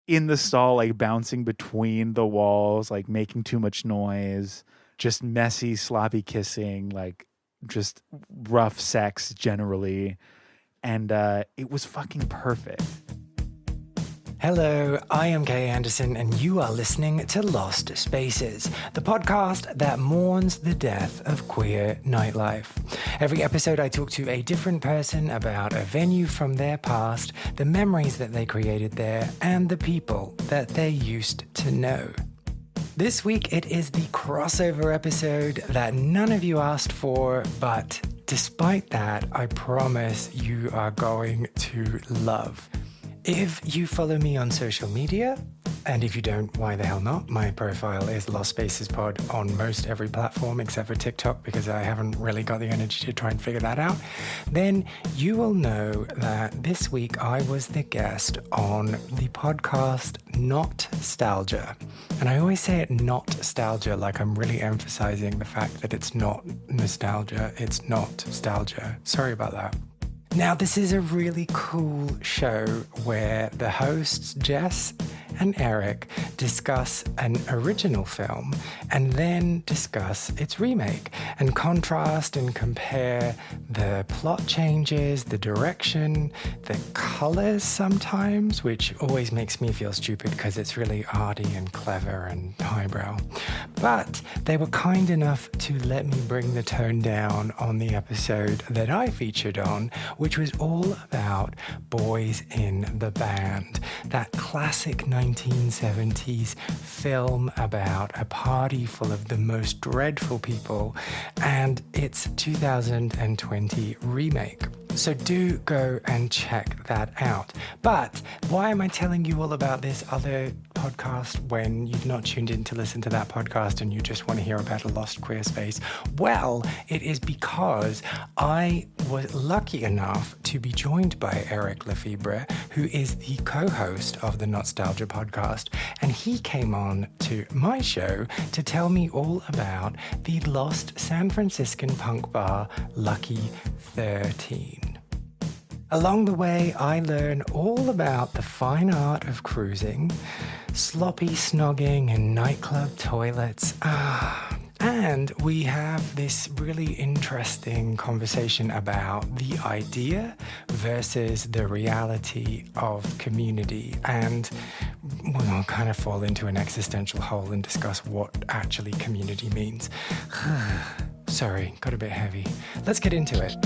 in the stall, like bouncing between the walls, like making too much noise, just messy, sloppy kissing, like just rough sex generally. And it was fucking perfect. Hello, I am Kay Anderson, and you are listening to Lost Spaces, the podcast that mourns the death of queer nightlife. Every episode, I talk to a different person about a venue from their past, the memories that they created there, and the people that they used to know. This week, it is the crossover episode that none of you asked for, but despite that, I promise you are going to love. If you follow me on social media, and if you don't, why the hell not? My profile is Lost Spaces Pod on most every platform except for TikTok because I haven't really got the energy to try and figure that out. Then you will know that this week I was the guest on the podcast NotStalgia. And I always say it NotStalgia like I'm really emphasizing the fact that it's not nostalgia, it's NotStalgia. Sorry about that. Now, this is a really cool show where the hosts, Jess and Eric, discuss an original film and then discuss its remake and contrast and compare the plot changes, the direction, the colors sometimes, which always makes me feel stupid because it's really arty and clever and highbrow. But they were kind enough to let me bring the tone down on the episode that I featured on, which was all about Boys in the Band, that classic 1970s film about a party full of the most dreadful people and its 2020 remake. So do go and check that out. But why am I telling you all about this other podcast when you've not tuned in to listen to that podcast and you just want to hear about a lost queer space? Well, it is because I was lucky enough to be joined by Eric La Febre, who is the co-host of the NotStalgia podcast, and he came on to my show to tell me all about the lost San Franciscan punk bar Lucky 13. Along the way, I learn all about the fine art of cruising, sloppy snogging and nightclub toilets. And we have this really interesting conversation about the idea versus the reality of community. And we'll kind of fall into an existential hole and discuss what actually community means. Sorry, got a bit heavy. Let's get into it.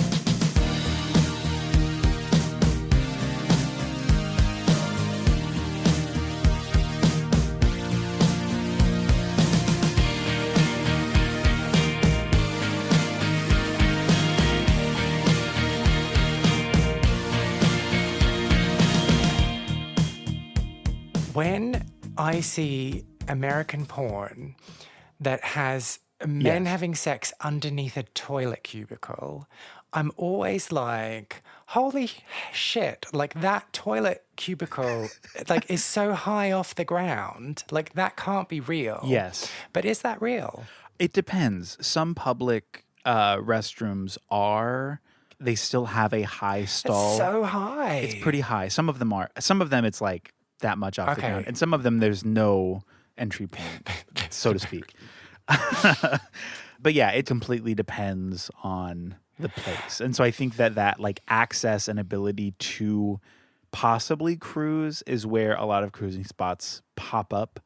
When I see American porn that has men having sex underneath a toilet cubicle, I'm always like, holy shit, like that toilet cubicle like is so high off the ground, like that can't be real. Yes. But is that real? It depends. Some public restrooms they still have a high stall. It's so high. It's pretty high. Some of them are. Some of them it's like that much off the ground. And some of them there's no entry point, so to speak. But yeah, it completely depends on the place. And so I think that like access and ability to possibly cruise is where a lot of cruising spots pop up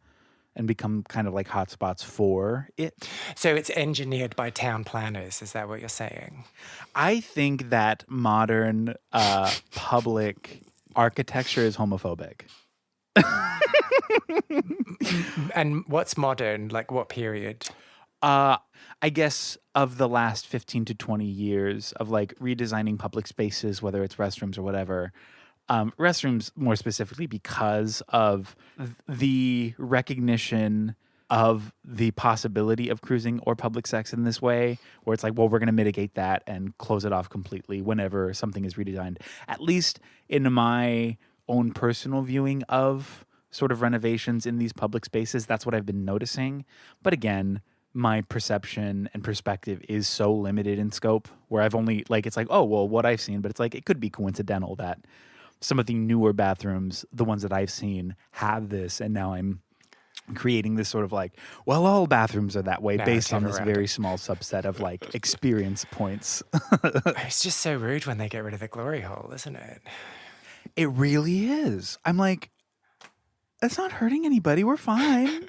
and become kind of like hotspots for it. So it's engineered by town planners, is that what you're saying? I think that modern public architecture is homophobic. And what's modern? Like what period? I guess of the last 15 to 20 years of like redesigning public spaces, whether it's restrooms or whatever. Restrooms more specifically because of the recognition of the possibility of cruising or public sex in this way, where it's like, well, we're going to mitigate that and close it off completely whenever something is redesigned. At least in my own personal viewing of sort of renovations in these public spaces, that's what I've been noticing. But again, my perception and perspective is so limited in scope where I've only like, it's like, oh, well, what I've seen, but it's like, it could be coincidental that some of the newer bathrooms, the ones that I've seen, have this, and now I'm creating this sort of like, well, all bathrooms are that way based on Narrative this around very it. small subset of like experience points. It's just so rude when they get rid of the glory hole, isn't it? It really is. I'm like, that's not hurting anybody. We're fine.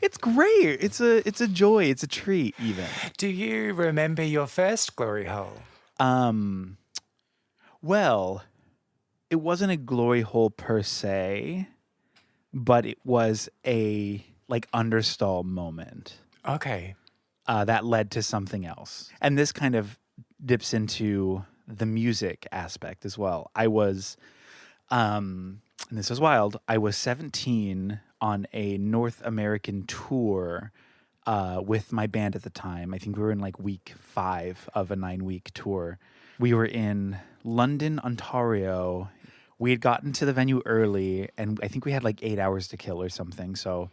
It's great. It's a joy. It's a treat even. Do you remember your first glory hole? Well, it wasn't a glory hole per se, but it was a like understall moment Okay. that led to something else. And this kind of dips into the music aspect as well. I was, and this was wild, I was 17 on a North American tour with my band at the time. I think we were in like week 5 of a 9-week tour. We were in London, Ontario. We had gotten to the venue early, and I think we had like 8 hours to kill or something. So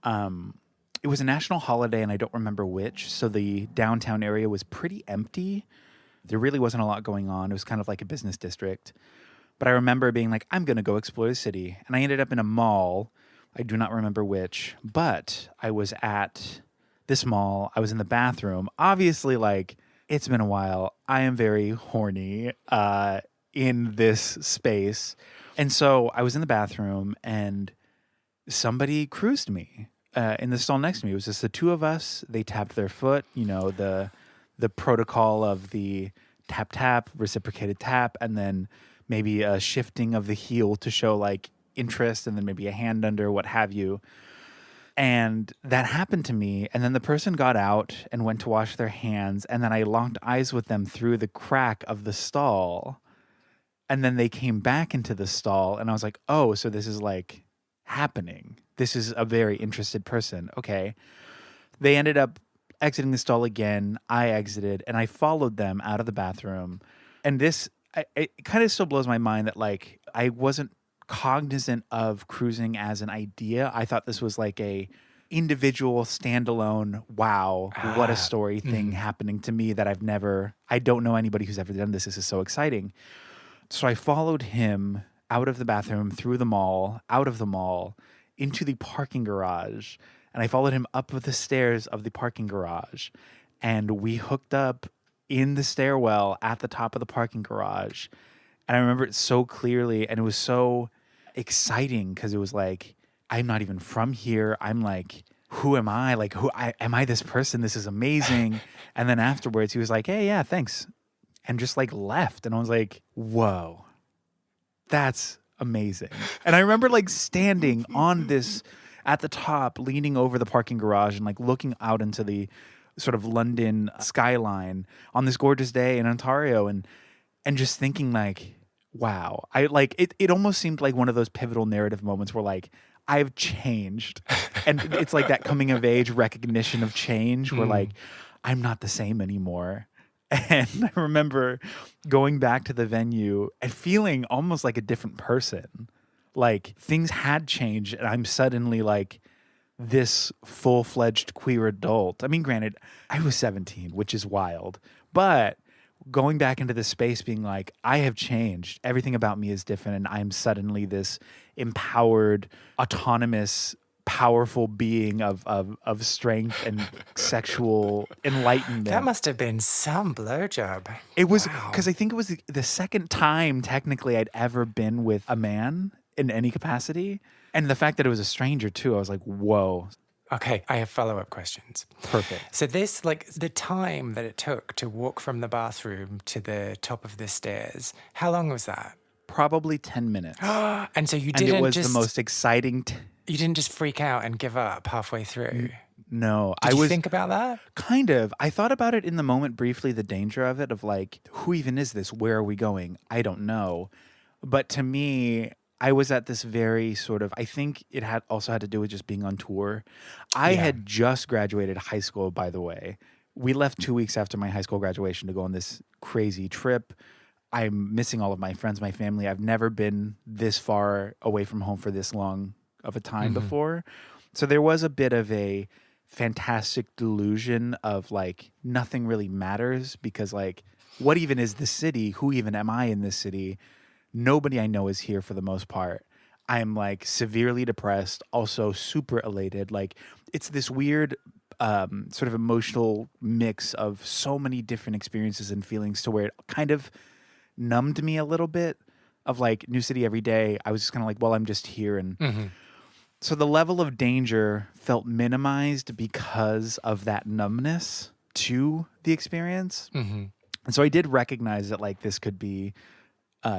it was a national holiday, and I don't remember which. So the downtown area was pretty empty. There really wasn't a lot going on. It was kind of like a business district. But I remember being like, I'm going to go explore the city. And I ended up in a mall. I do not remember which, but I was at this mall. I was in the bathroom. Obviously, like, it's been a while. I am very horny in this space. And so I was in the bathroom and somebody cruised me in the stall next to me. It was just the two of us. They tapped their foot, you know, the protocol of the tap, tap, reciprocated tap, and then maybe a shifting of the heel to show like interest, and then maybe a hand under, what have you. And that happened to me. And then the person got out and went to wash their hands. And then I locked eyes with them through the crack of the stall. And then they came back into the stall. And I was like, oh, so this is like happening. This is a very interested person. Okay. They ended up exiting the stall again. I exited and I followed them out of the bathroom. And this, it kind of still blows my mind that like I wasn't cognizant of cruising as an idea. I thought this was like a individual standalone, wow, what a story thing happening to me that I don't know anybody who's ever done this. This is so exciting. So I followed him out of the bathroom, through the mall, out of the mall, into the parking garage. And I followed him up the stairs of the parking garage. And we hooked up in the stairwell at the top of the parking garage. And I remember it so clearly, and it was so exciting because it was like, I'm not even from here. I'm like, who am I? Like, am I this person? This is amazing. And then afterwards, he was like, hey, yeah, thanks. And just like left. And I was like, whoa, that's amazing. And I remember like standing on this at the top, leaning over the parking garage and like looking out into the sort of London skyline on this gorgeous day in Ontario, and just thinking like, wow, I like it. It almost seemed like one of those pivotal narrative moments where like I've changed, and it's like that coming of age recognition of change where like I'm not the same anymore. And I remember going back to the venue and feeling almost like a different person. Like things had changed, and I'm suddenly like this full-fledged queer adult. I mean, granted, I was 17, which is wild, but going back into this space being like, I have changed. Everything about me is different, and I'm suddenly this empowered, autonomous, powerful being of strength and sexual enlightenment. That must have been some blowjob. It was, because I think it was the second time technically I'd ever been with a man in any capacity. And the fact that it was a stranger too, I was like, whoa. Okay, I have follow-up questions. Perfect. So this, like, the time that it took to walk from the bathroom to the top of the stairs, how long was that? Probably 10 minutes. And so you And didn't it was just... the most exciting. You didn't just freak out and give up halfway through? No. Did you think about that? Kind of. I thought about it in the moment briefly, the danger of it, of like, who even is this? Where are we going? I don't know. But to me, I was at this very sort of, I think it had also had to do with just being on tour. I had just graduated high school, by the way. We left 2 weeks after my high school graduation to go on this crazy trip. I'm missing all of my friends, my family. I've never been this far away from home for this long of a time before. So there was a bit of a fantastic delusion of like nothing really matters, because like what even is this city? Who even am I in this city? Nobody I know is here for the most part. I'm like severely depressed, also super elated. Like it's this weird sort of emotional mix of so many different experiences and feelings to where it kind of numbed me a little bit of like new city every day. I was just kind of like, well, I'm just here. And so the level of danger felt minimized because of that numbness to the experience. And so I did recognize that like this could be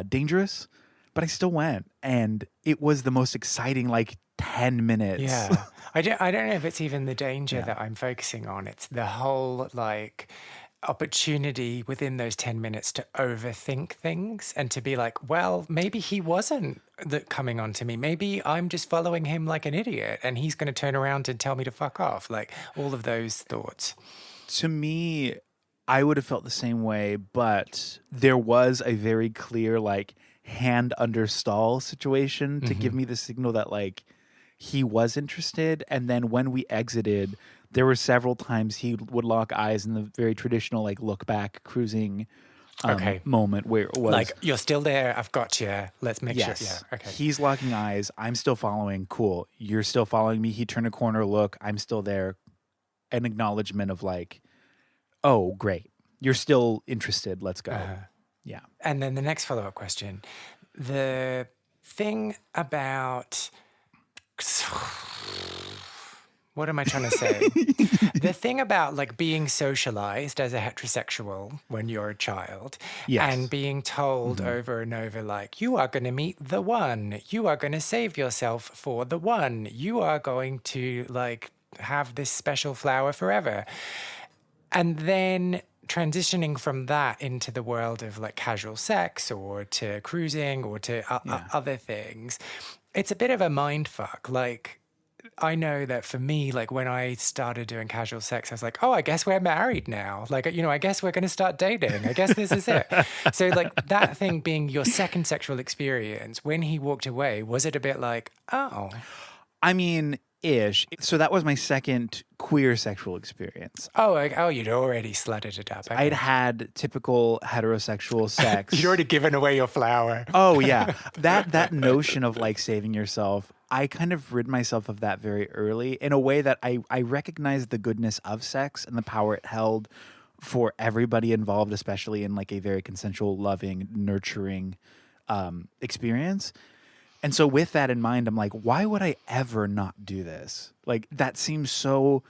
dangerous, but I still went, and it was the most exciting like 10 minutes. Yeah. I don't know if it's even the danger that I'm focusing on. It's the whole like opportunity within those 10 minutes to overthink things and to be like, well, maybe he wasn't coming on to me. Maybe I'm just following him like an idiot and he's going to turn around and tell me to fuck off. Like all of those thoughts. To me, I would have felt the same way, but there was a very clear like hand under stall situation to give me the signal that like he was interested. And then when we exited, there were several times he would lock eyes in the very traditional like look back cruising moment where it was like, you're still there, I've got you, let's make sure. Yeah, okay. He's locking eyes, I'm still following, cool, you're still following me. He turned a corner, look, I'm still there. An acknowledgement of like, oh great, you're still interested, let's go. Yeah. And then the next follow-up question, the thing about what am I trying to say? The thing about like being socialized as a heterosexual when you're a child and being told over and over, like, you are going to meet the one, you are going to save yourself for the one, you are going to like have this special flower forever. And then transitioning from that into the world of like casual sex or to cruising or to other things, it's a bit of a mind fuck. Like, I know that for me, like when I started doing casual sex, I was like, oh, I guess we're married now. Like, you know, I guess we're going to start dating. I guess this is it. So like that thing being your second sexual experience, when he walked away, was it a bit like, oh? I mean, ish. So that was my second queer sexual experience. Oh, you'd already slutted it up. Okay. I'd had typical heterosexual sex. You'd already given away your flower. Oh, yeah. That notion of like saving yourself, I kind of rid myself of that very early in a way that I recognized the goodness of sex and the power it held for everybody involved, especially in like a very consensual, loving, nurturing experience. And so with that in mind, I'm like, why would I ever not do this? Like that seems so,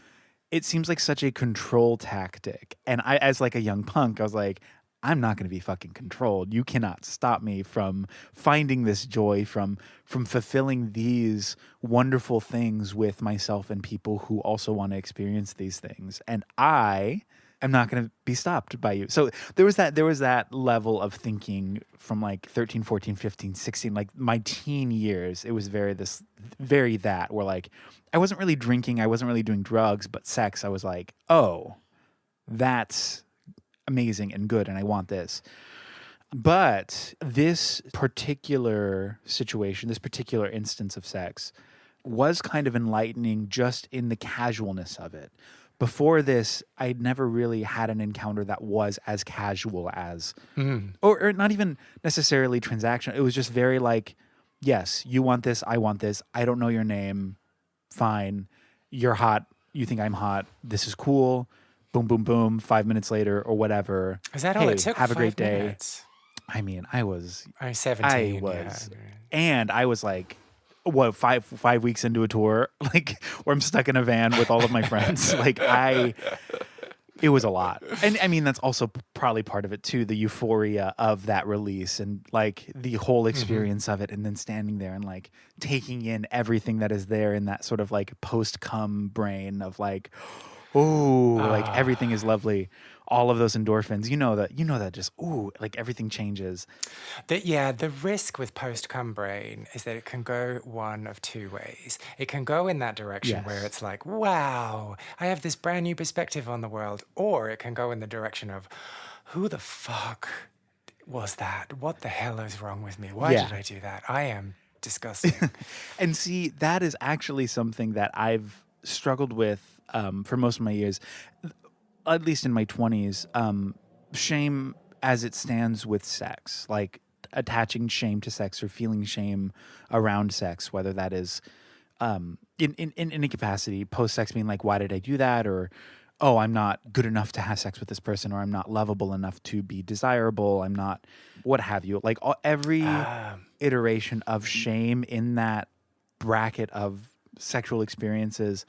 it seems like such a control tactic. And I, as like a young punk, I was like, I'm not going to be fucking controlled. You cannot stop me from finding this joy, from fulfilling these wonderful things with myself and people who also want to experience these things. And I am not going to be stopped by you. So there was that level of thinking from like 13, 14, 15, 16, like my teen years. It was very that where like I wasn't really drinking, I wasn't really doing drugs, but sex, I was like, oh, that's amazing and good, and I want this. But this particular situation, this particular instance of sex was kind of enlightening just in the casualness of it. Before this, I'd never really had an encounter that was as casual as, or not even necessarily transactional. It was just very like, yes, you want this, I want this. I don't know your name. Fine. You're hot. You think I'm hot. This is cool. Boom, boom, boom. 5 minutes later or whatever. Is that all it took? Have a great 5 day. minutes? I mean, I was 17. I was, yeah. and I was like, what, five weeks into a tour, like where I'm stuck in a van with all of my friends. Like it was a lot. And I mean, that's also probably part of it too, the euphoria of that release and like the whole experience of it. And then standing there and like taking in everything that is there in that sort of like post-cum brain of like, oh, like everything is lovely. All of those endorphins, you know that just, ooh, like everything changes. The risk with post-cum brain is that it can go one of two ways. It can go in that direction where it's like, wow, I have this brand new perspective on the world. Or it can go in the direction of, who the fuck was that? What the hell is wrong with me? Why did I do that? I am disgusting. And see, that is actually something that I've struggled with for most of my years, at least in my 20s. Shame as it stands with sex, like attaching shame to sex or feeling shame around sex, whether that is in any capacity, post-sex being like, why did I do that? Or, oh, I'm not good enough to have sex with this person, or I'm not lovable enough to be desirable. I'm not, what have you. Like every iteration of shame in that bracket of sexual experiences,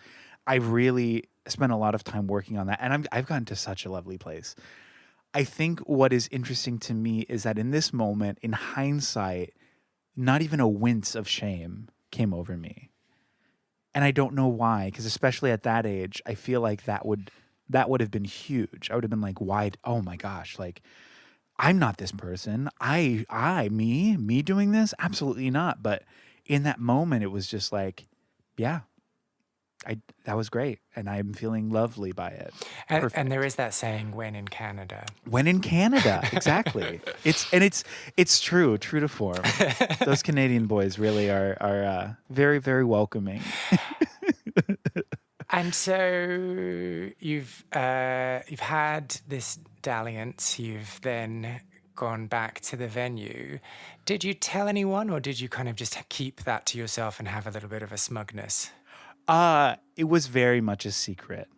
I've really spent a lot of time working on that. And I've gotten to such a lovely place. I think what is interesting to me is that in this moment, in hindsight, not even a wince of shame came over me. And I don't know why, because especially at that age, I feel like that would have been huge. I would have been like, why? Oh my gosh, like I'm not this person. Me doing this? Absolutely not. But in that moment, it was just like, yeah, that was great, and I'm feeling lovely by it. And there is that saying, "When in Canada." When in Canada, exactly. It's true to form. Those Canadian boys really are very, very welcoming. And so you've had this dalliance. You've then gone back to the venue. Did you tell anyone, or did you kind of just keep that to yourself and have a little bit of a smugness? It was very much a secret.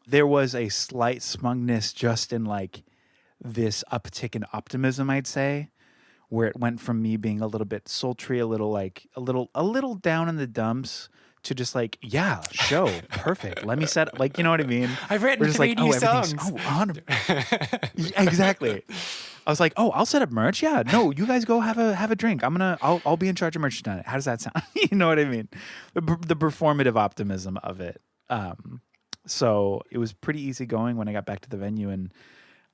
There was a slight smugness just in like this uptick in optimism, I'd say, where it went from me being a little bit sultry, a little down in the dumps, to just like, yeah, show, perfect. Let me set, like, you know what I mean? I've written three new songs. Oh, 100%. Exactly. I was like, oh, I'll set up merch. Yeah, no, you guys go have a drink. I'll be in charge of merch tonight. How does that sound? You know what I mean? The performative optimism of it. So it was pretty easy going when I got back to the venue, and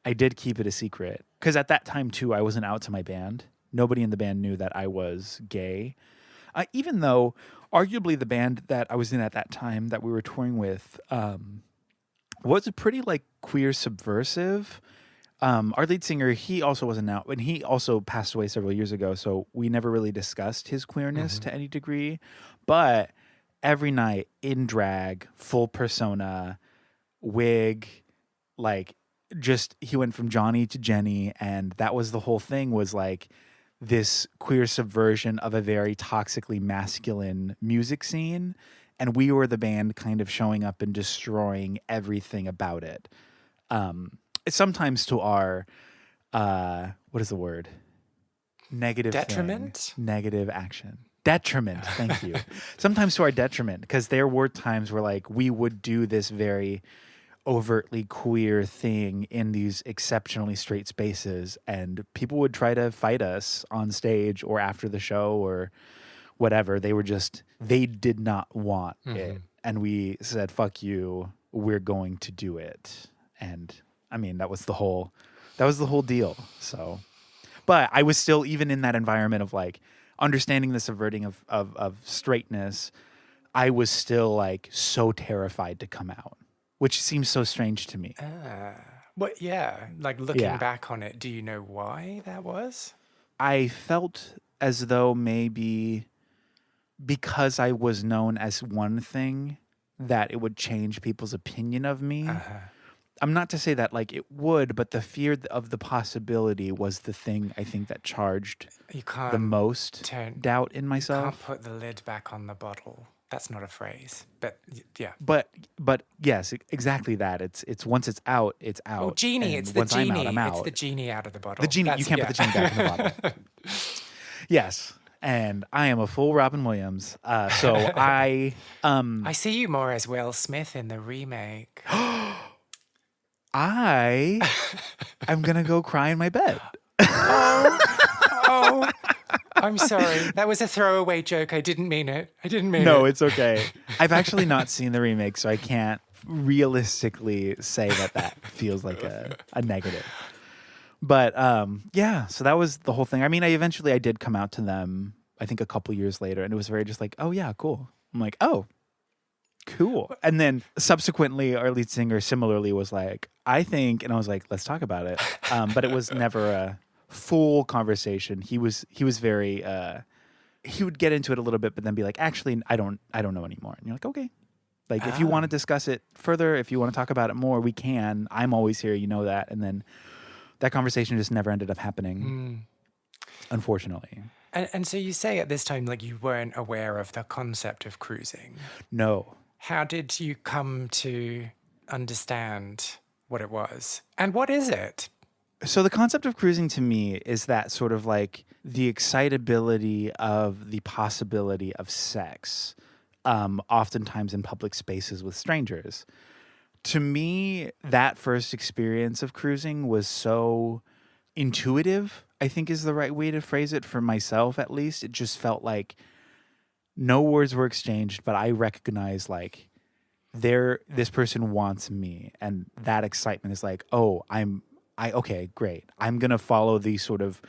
I did keep it a secret because at that time too, I wasn't out to my band. Nobody in the band knew that I was gay, even though arguably the band that I was in at that time that we were touring with was a pretty like queer subversive. Our lead singer, he also wasn't out, and he also passed away several years ago, so we never really discussed his queerness to any degree. But every night in drag, full persona, wig, like just he went from Johnny to Jenny, and that was the whole thing, was like this queer subversion of a very toxically masculine music scene, and we were the band kind of showing up and destroying everything about it. Sometimes to our what is the word? Negative detriment? Thing. Negative action. Detriment, thank you. Sometimes to our detriment, because there were times where like we would do this very overtly queer thing in these exceptionally straight spaces, and people would try to fight us on stage or after the show or whatever. They did not want it, and we said, fuck you, we're going to do it. And I mean, that was the whole deal. So, but I was still, even in that environment of like understanding the subverting of straightness, I was still like so terrified to come out, which seems so strange to me. But yeah, like looking back on it, do you know why that was? I felt as though maybe because I was known as one thing, that it would change people's opinion of me. I'm not to say that like it would, but the fear of the possibility was the thing I think that charged the most doubt in myself. You can't put the lid back on the bottle. That's not a phrase, but yeah. But yes, exactly that. It's once it's out, it's out. Oh, genie! It's the genie. I'm out. It's the genie out of the bottle. The genie. You can't put the genie back in the bottle. Yes, and I am a full Robin Williams. So I see you more as Will Smith in the remake. I'm gonna go cry in my bed. Oh, I'm sorry. That was a throwaway joke. I didn't mean it. No, it's okay. I've actually not seen the remake, so I can't realistically say that feels like a negative. But yeah, so that was the whole thing. I mean, I did come out to them, I think a couple years later, and it was very just like, oh yeah, cool. I'm like, oh, cool. And then subsequently, our lead singer similarly was like, I think, and I was like, let's talk about it. But it was never a full conversation. He was very, he would get into it a little bit, but then be like, actually, I don't know anymore. And you're like, okay. Like, if you want to discuss it further, if you want to talk about it more, we can. I'm always here, you know that. And then that conversation just never ended up happening, unfortunately. And so you say at this time, like, you weren't aware of the concept of cruising. No. How did you come to understand what it was? And what is it? So the concept of cruising to me is that sort of like the excitability of the possibility of sex, oftentimes in public spaces with strangers. To me, that first experience of cruising was so intuitive, I think is the right way to phrase it for myself, at least. It just felt like no words were exchanged, but I recognized like this person wants me. And that excitement is like, oh, okay, great. I'm going to follow these sort of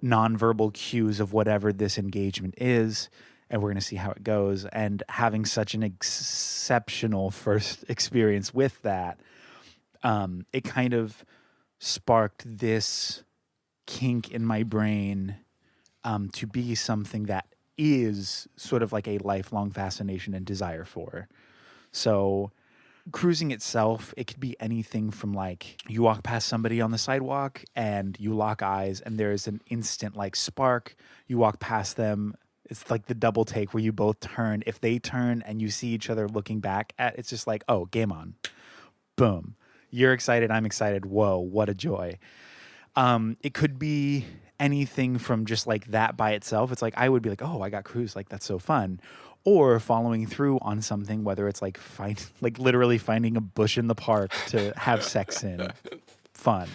nonverbal cues of whatever this engagement is, and we're going to see how it goes. And having such an exceptional first experience with that, it kind of sparked this kink in my brain to be something that is sort of like a lifelong fascination and desire for. So cruising itself, it could be anything from like you walk past somebody on the sidewalk and you lock eyes and there's an instant like spark. You walk past them. It's like the double take where you both turn. If they turn and you see each other looking back at, it's just like, oh, game on. Boom. You're excited. I'm excited. Whoa, what a joy. It could be anything from just like that by itself. It's like, I would be like, oh, I got cruise. Like, that's so fun. Or following through on something, whether it's like like literally finding a bush in the park to have sex in, fun.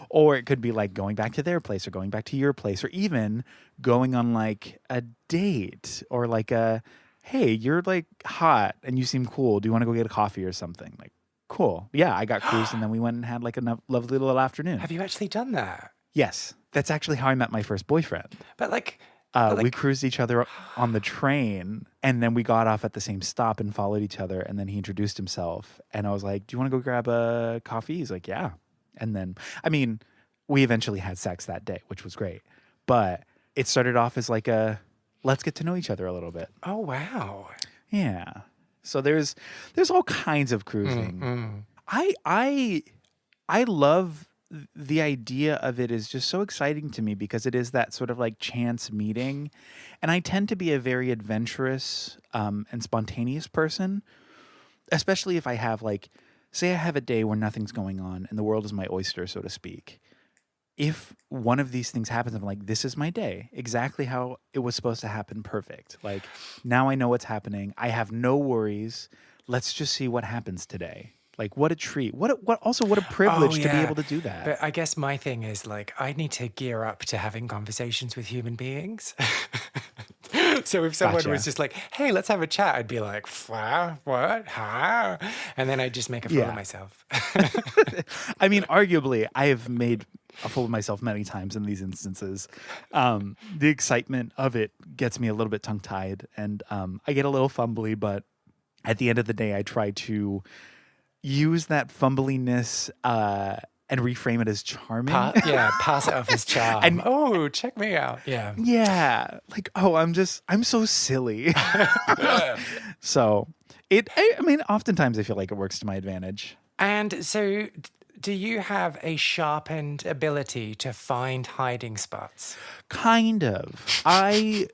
Or it could be like going back to their place or going back to your place, or even going on like a date or like hey, you're like hot and you seem cool. Do you want to go get a coffee or something? Like, cool. Yeah, I got cruised and then we went and had like a lovely little afternoon. Have you actually done that? Yes. That's actually how I met my first boyfriend. But like... we cruised each other on the train, and then we got off at the same stop and followed each other, and then he introduced himself, and I was like, do you want to go grab a coffee? He's like, yeah. And then, I mean, we eventually had sex that day, which was great, but it started off as like let's get to know each other a little bit. Oh, wow. Yeah. So there's all kinds of cruising. I love the idea of it is just so exciting to me because it is that sort of like chance meeting. And I tend to be a very adventurous and spontaneous person, especially if I have like, say I have a day where nothing's going on and the world is my oyster, so to speak. If one of these things happens, I'm like, this is my day, exactly how it was supposed to happen. Perfect. Like, now I know what's happening. I have no worries. Let's just see what happens today. Like, what a treat. What a privilege to be able to do that. But I guess my thing is like, I need to gear up to having conversations with human beings. So if someone was just like, hey, let's have a chat, I'd be like, what? Huh? And then I'd just make a fool of myself. I mean, arguably, I have made a fool of myself many times in these instances. The excitement of it gets me a little bit tongue-tied, and I get a little fumbly, but at the end of the day, I try to use that fumbliness and reframe it as charming. Pass it off as charm. And, oh, check me out. Yeah. Yeah. Like, oh, I'm so silly. So I mean, oftentimes I feel like it works to my advantage. And so do you have a sharpened ability to find hiding spots? Kind of. I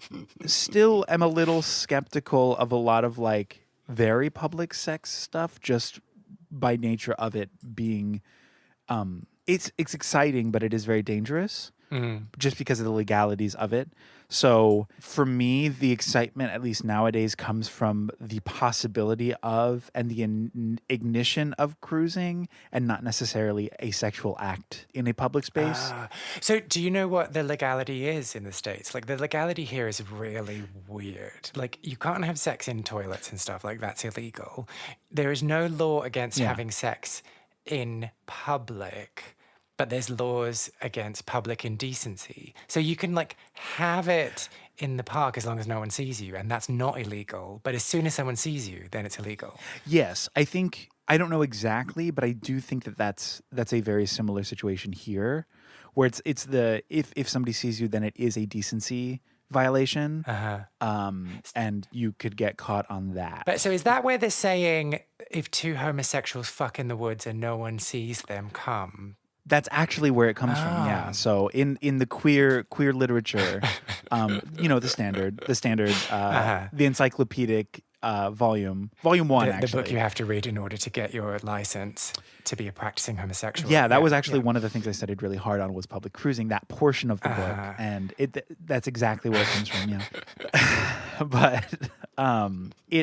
still am a little skeptical of a lot of like very public sex stuff, just by nature of it being, it's exciting, but it is very dangerous just because of the legalities of it. So for me, the excitement, at least nowadays, comes from the possibility of and the ignition of cruising, and not necessarily a sexual act in a public space. So do you know what the legality is in the States? Like, the legality here is really weird. Like, you can't have sex in toilets and stuff. Like, that's illegal. There is no law against having sex in public, but there's laws against public indecency. So you can like have it in the park as long as no one sees you, and that's not illegal. But as soon as someone sees you, then it's illegal. Yes, I think, I don't know exactly, but I do think that that's a very similar situation here, where it's the if somebody sees you, then it is a decency violation, and you could get caught on that. But so is that where they're saying if two homosexuals fuck in the woods and no one sees them come, That's actually where it comes from. Yeah. So in the queer literature, the encyclopedic volume one The book you actually. have to read in order to get your license to be a practicing homosexual. Yeah, that was actually one of the things I studied really hard on was public cruising, that portion of the book, and that's exactly where it comes from. Yeah, but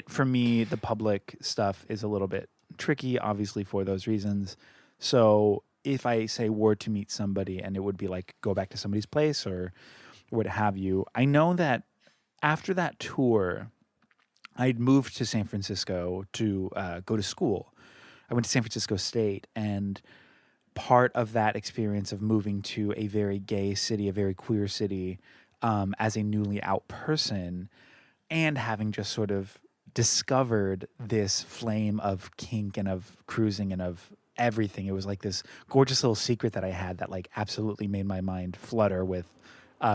for me, the public stuff is a little bit tricky, obviously for those reasons. So if I say were to meet somebody and it would be like go back to somebody's place or what have you, I know that after that tour, I'd moved to San Francisco to go to school. I went to San Francisco State, and part of that experience of moving to a very gay city, a very queer city, as a newly out person, and having just sort of discovered this flame of kink and of cruising and of everything. It was like this gorgeous little secret that I had that like absolutely made my mind flutter with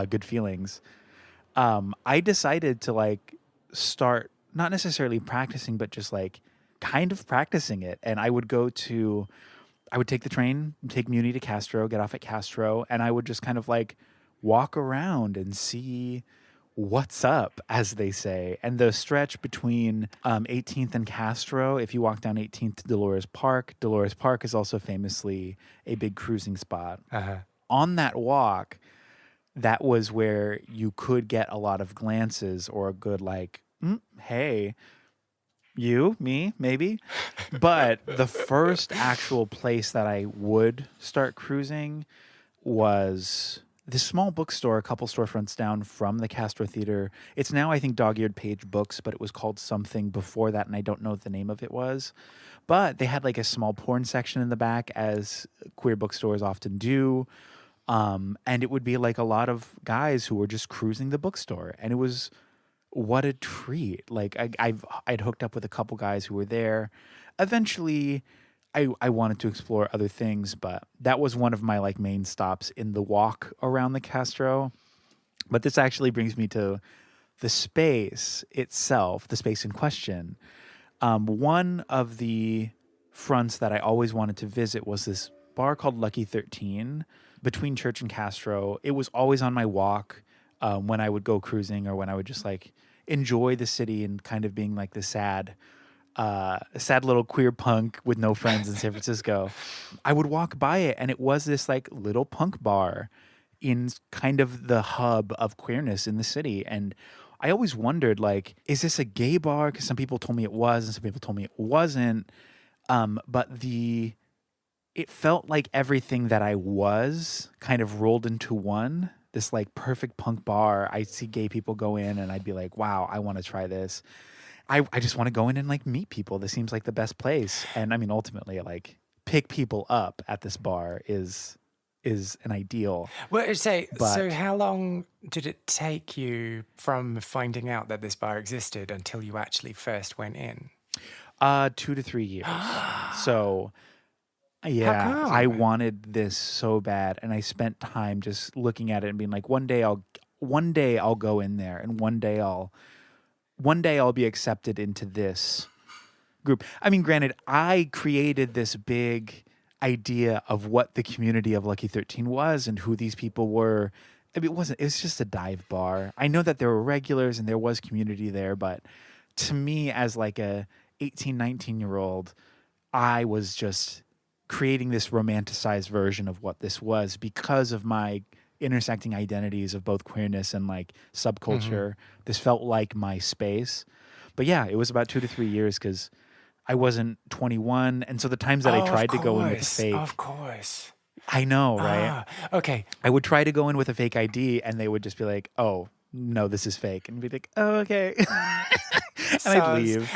good feelings. I decided to like start not necessarily practicing, but just like kind of practicing it. And I would take the train, take Muni to Castro, get off at Castro, and I would just kind of like walk around and see what's up, as they say. And the stretch between 18th and Castro, if you walk down 18th to Dolores Park is also famously a big cruising spot. On that walk, that was where you could get a lot of glances or a good like, hey, you, me, maybe. But the first actual place that I would start cruising was this small bookstore, a couple storefronts down from the Castro Theater. It's now, I think, Dog-Eared Page Books, but it was called something before that, and I don't know what the name of it was. But they had like a small porn section in the back, as queer bookstores often do. And it would be like a lot of guys who were just cruising the bookstore. And it was, what a treat. Like I'd hooked up with a couple guys who were there. Eventually, I wanted to explore other things, but that was one of my like main stops in the walk around the Castro. But this actually brings me to the space itself, the space in question. One of the fronts that I always wanted to visit was this bar called Lucky 13 between Church and Castro. It was always on my walk when I would go cruising or when I would just like enjoy the city and kind of being like the sad little queer punk with no friends in San Francisco. I would walk by it, and it was this like little punk bar in kind of the hub of queerness in the city. And I always wondered, like, is this a gay bar? Because some people told me it was, and some people told me it wasn't. But it felt like everything that I was kind of rolled into one. This like perfect punk bar. I'd see gay people go in, and I'd be like, wow, I want to try this. I just want to go in and like meet people. This seems like the best place. And I mean, ultimately, like pick people up at this bar is an ideal. Well, so how long did it take you from finding out that this bar existed until you actually first went in? 2 to 3 years. So yeah, I wanted this so bad, and I spent time just looking at it and being like, one day I'll go in there, and one day I'll be accepted into this group. I mean, granted, I created this big idea of what the community of Lucky 13 was and who these people were. I mean, it was just a dive bar. I know that there were regulars and there was community there, but to me, as like a 18, 19-year-old, I was just creating this romanticized version of what this was because of my intersecting identities of both queerness and like subculture. This felt like my space. But yeah, it was about 2 to 3 years because I wasn't 21. And so the times that I tried to go in with a fake. Of course. I know, right? Okay. I would try to go in with a fake ID and they would just be like, oh, no, this is fake. And be like, oh, okay. And I'd leave.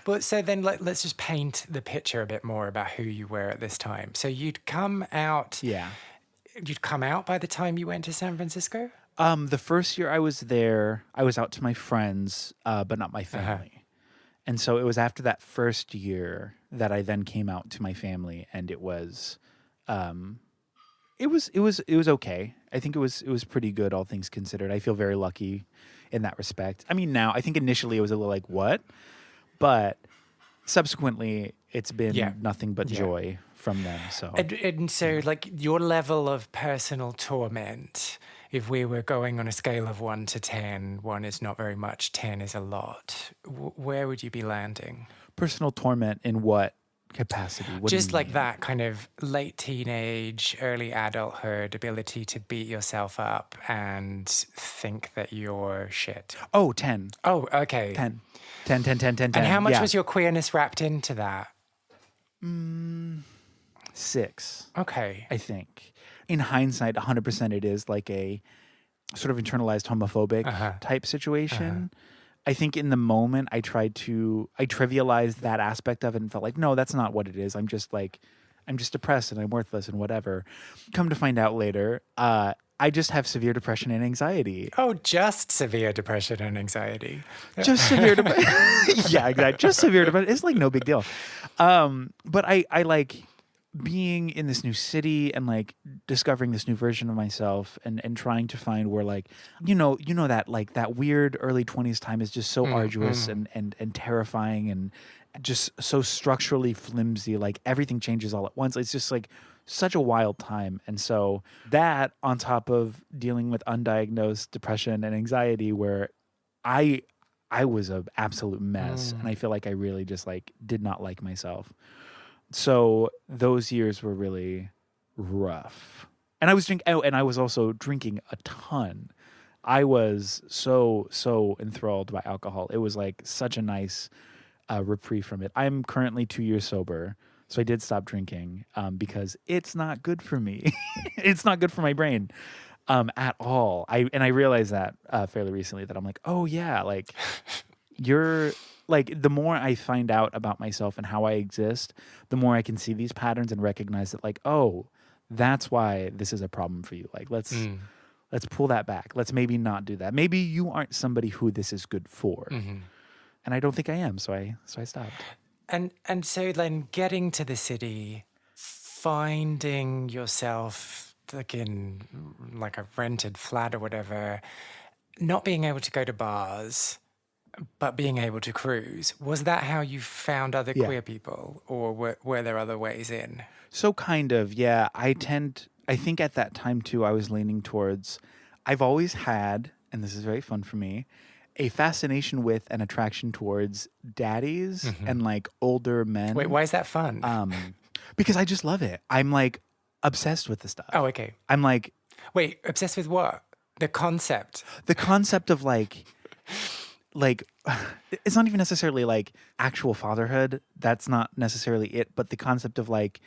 But so then let's just paint the picture a bit more about who you were at this time. So you'd come out. Yeah. You'd come out by the time you went to San Francisco? The first year I was there, I was out to my friends, but not my family. And so it was after that first year that I then came out to my family, and it was okay. I think it was pretty good, all things considered. I feel very lucky in that respect. I mean, now I think initially it was a little like, what? But subsequently it's been nothing but joy from them. So And so, like, your level of personal torment, if we were going on a scale of 1 to 10, 1 is not very much, 10 is a lot, where would you be landing? personal torment in what capacity? What do Just you like mean? that kind of late teenage, early adulthood ability to beat yourself up and think that you're shit. Oh, 10. Oh, okay. 10. 10, 10, 10, 10, And 10. how much Yeah. was your queerness wrapped into that? 6, Okay. I think. In hindsight, 100% it is like a sort of internalized homophobic type situation. I think in the moment I trivialized that aspect of it and felt like, no, that's not what it is. I'm just depressed and I'm worthless and whatever. Come to find out later, I just have severe depression and anxiety. Oh, just severe depression and anxiety. Just severe depression. Yeah, exactly. Just severe depression. It's like no big deal. But I like being in this new city and like discovering this new version of myself and trying to find where like, that like that weird early 20s time is just so arduous and terrifying and just so structurally flimsy. Like everything changes all at once. It's just like such a wild time. And so that on top of dealing with undiagnosed depression and anxiety where I was an absolute mess and I feel like I really just like did not like myself. So those years were really rough. And I was and I was also drinking a ton. I was so enthralled by alcohol. It was like such a nice reprieve from it. I'm currently 2 years sober. So I did stop drinking because it's not good for me. It's not good for my brain at all. I realized that fairly recently that I'm like, oh yeah, like you're like the more I find out about myself and how I exist, the more I can see these patterns and recognize that like, oh, that's why this is a problem for you. Like let's pull that back. Let's maybe not do that. Maybe you aren't somebody who this is good for. And I don't think I am, so I stopped. And so then getting to the city, finding yourself like in like a rented flat or whatever, not being able to go to bars, but being able to cruise. Was that how you found other Yeah. queer people, or were there other ways in? So kind of, yeah. I think at that time too, I was leaning towards, I've always had, and this is very fun for me, a fascination with and attraction towards daddies and like older men. Wait, why is that fun? Because I just love it. I'm like obsessed with the stuff. Oh, okay. I'm like, Wait, obsessed with what? The concept. the concept of like it's not even necessarily like actual fatherhood. That's not necessarily it, but the concept of like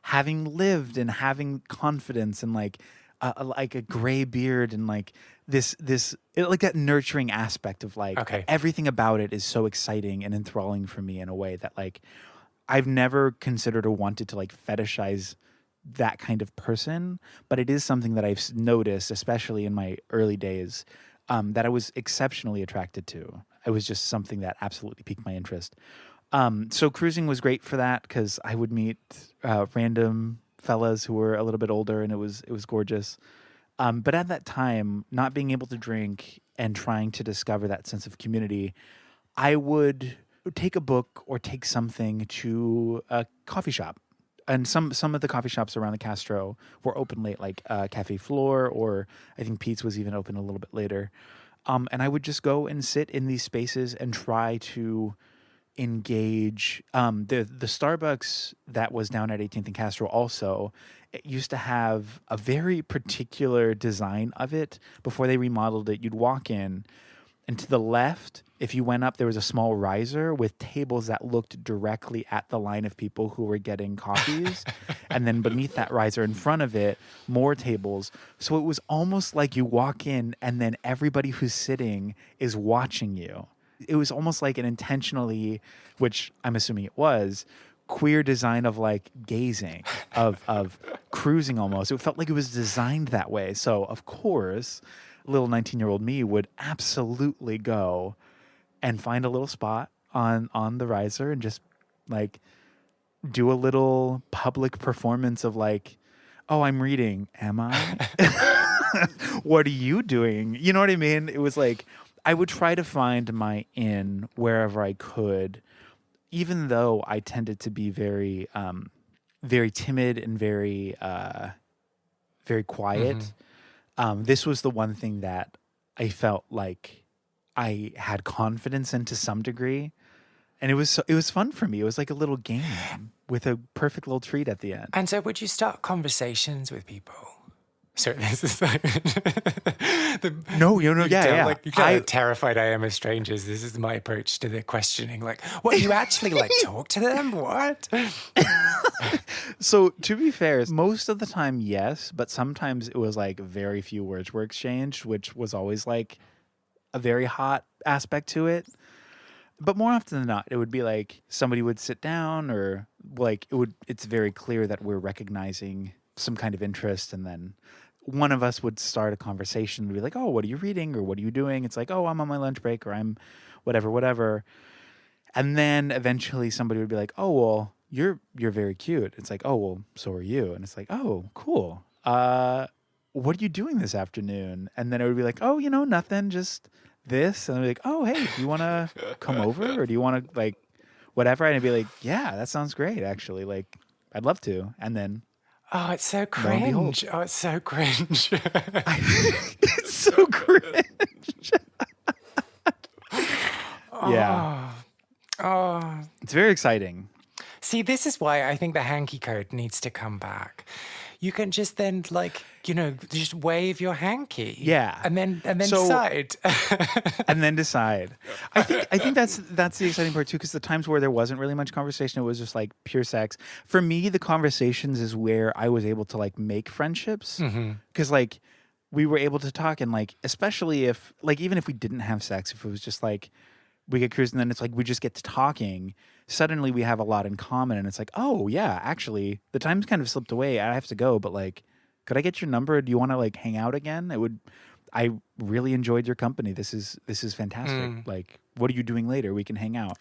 having lived and having confidence and like a gray beard and like like that nurturing aspect of like Okay. everything about it is so exciting and enthralling for me in a way that like I've never considered or wanted to like fetishize that kind of person, but it is something that I've noticed, especially in my early days, that I was exceptionally attracted to. It was just something that absolutely piqued my interest. So cruising was great for that because I would meet random fellas who were a little bit older, and it was gorgeous. But at that time, not being able to drink and trying to discover that sense of community, I would take a book or take something to a coffee shop. And some of the coffee shops around the Castro were open late, like Cafe Flore, or I think Pete's was even open a little bit later. And I would just go and sit in these spaces and try to engage. The Starbucks that was down at 18th and Castro also, it used to have a very particular design of it. Before they remodeled it, you'd walk in, and to the left, if you went up, there was a small riser with tables that looked directly at the line of people who were getting coffees. And then beneath that riser, in front of it, more tables. So it was almost like you walk in and then everybody who's sitting is watching you. It was almost like an intentionally, which I'm assuming it was, queer design of like gazing, of cruising almost. It felt like it was designed that way. So, of course, little 19-year-old me would absolutely go and find a little spot on the riser and just like do a little public performance of like, oh, I'm reading. Am I? What are you doing? You know what I mean? It was like, I would try to find my in wherever I could, even though I tended to be very very timid and very very quiet. This was the one thing that I felt like I had confidence in to some degree, and it was fun for me. It was like a little game with a perfect little treat at the end. And so would you start conversations with people? Sorry, this is like No, yeah. Like, you know how terrified I am of strangers. This is my approach to the questioning. Like, what, you actually like talk to them? What? So to be fair, most of the time, yes, but sometimes it was like very few words were exchanged, which was always like a very hot aspect to it. But more often than not, it would be like somebody would sit down, or like it's very clear that we're recognizing some kind of interest, and then one of us would start a conversation and be like, "Oh, what are you reading?" or "What are you doing?" It's like, "Oh, I'm on my lunch break," or "I'm whatever. And then eventually somebody would be like, "Oh, well, you're very cute." It's like, "Oh, well, so are you." And it's like, "Oh, cool. What are you doing this afternoon?" And then it would be like, "Oh, nothing, just this." And I'd be like, "Oh, hey, do you want to come over, or do you want to like whatever?" And I'd be like, "Yeah, that sounds great, actually. Like, I'd love to." And then Oh, it's so lo and behold. cringe. Oh, it's so cringe. It's so cringe. Yeah. Oh. It's very exciting. See, this is why I think the hanky code needs to come back. You can just then, like, just wave your hanky. Yeah. And then So- decide. And then decide. I think that's the exciting part too, because the times where there wasn't really much conversation, it was just like pure sex. For me, the conversations is where I was able to like make friendships, because like we were able to talk, and like especially if like even if we didn't have sex, if it was just like we get cruising, then it's like we just get to talking. Suddenly we have a lot in common, and it's like, oh yeah, actually the time's kind of slipped away. I have to go, but like, could I get your number? Do you want to like hang out again? I really enjoyed your company. This is fantastic. Like, what are you doing later? We can hang out.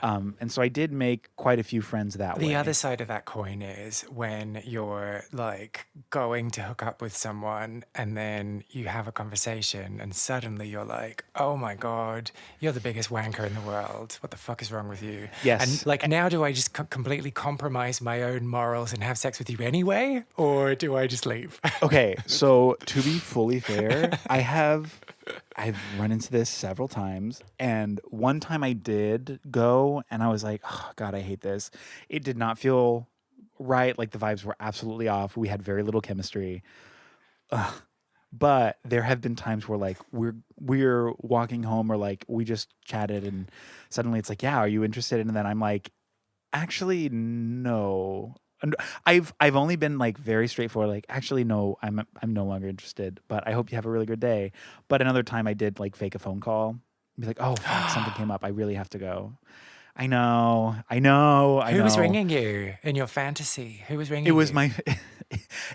And so I did make quite a few friends that way. The other side of that coin is when you're like going to hook up with someone and then you have a conversation and suddenly you're like, oh my God, you're the biggest wanker in the world. What the fuck is wrong with you? Yes. And like, now do I just completely compromise my own morals and have sex with you anyway? Or do I just leave? Okay, so to be fully fair, I've run into this several times, and one time I did go, and I was like, oh God, I hate this. It did not feel right. Like the vibes were absolutely off. We had very little chemistry. But there have been times where like we're walking home, or like we just chatted, and suddenly it's like, yeah, are you interested? And then I'm like, actually, no. And I've only been like very straightforward, like, actually no, I'm no longer interested, but I hope you have a really good day. But another time I did like fake a phone call, be like, oh fuck, something came up, I really have to go. I know. Who was ringing you in your fantasy? Who was ringing you?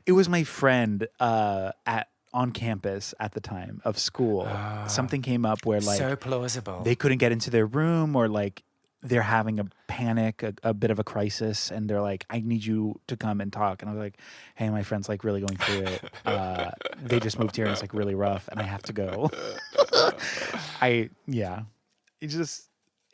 It was my friend on campus at the time of school. Something came up where like so plausible. they couldn't get into their room, or like they're having a panic, a bit of a crisis, and they're like, I need you to come and talk. And I was like, hey, my friend's like really going through it. They just moved here and it's like really rough and I have to go.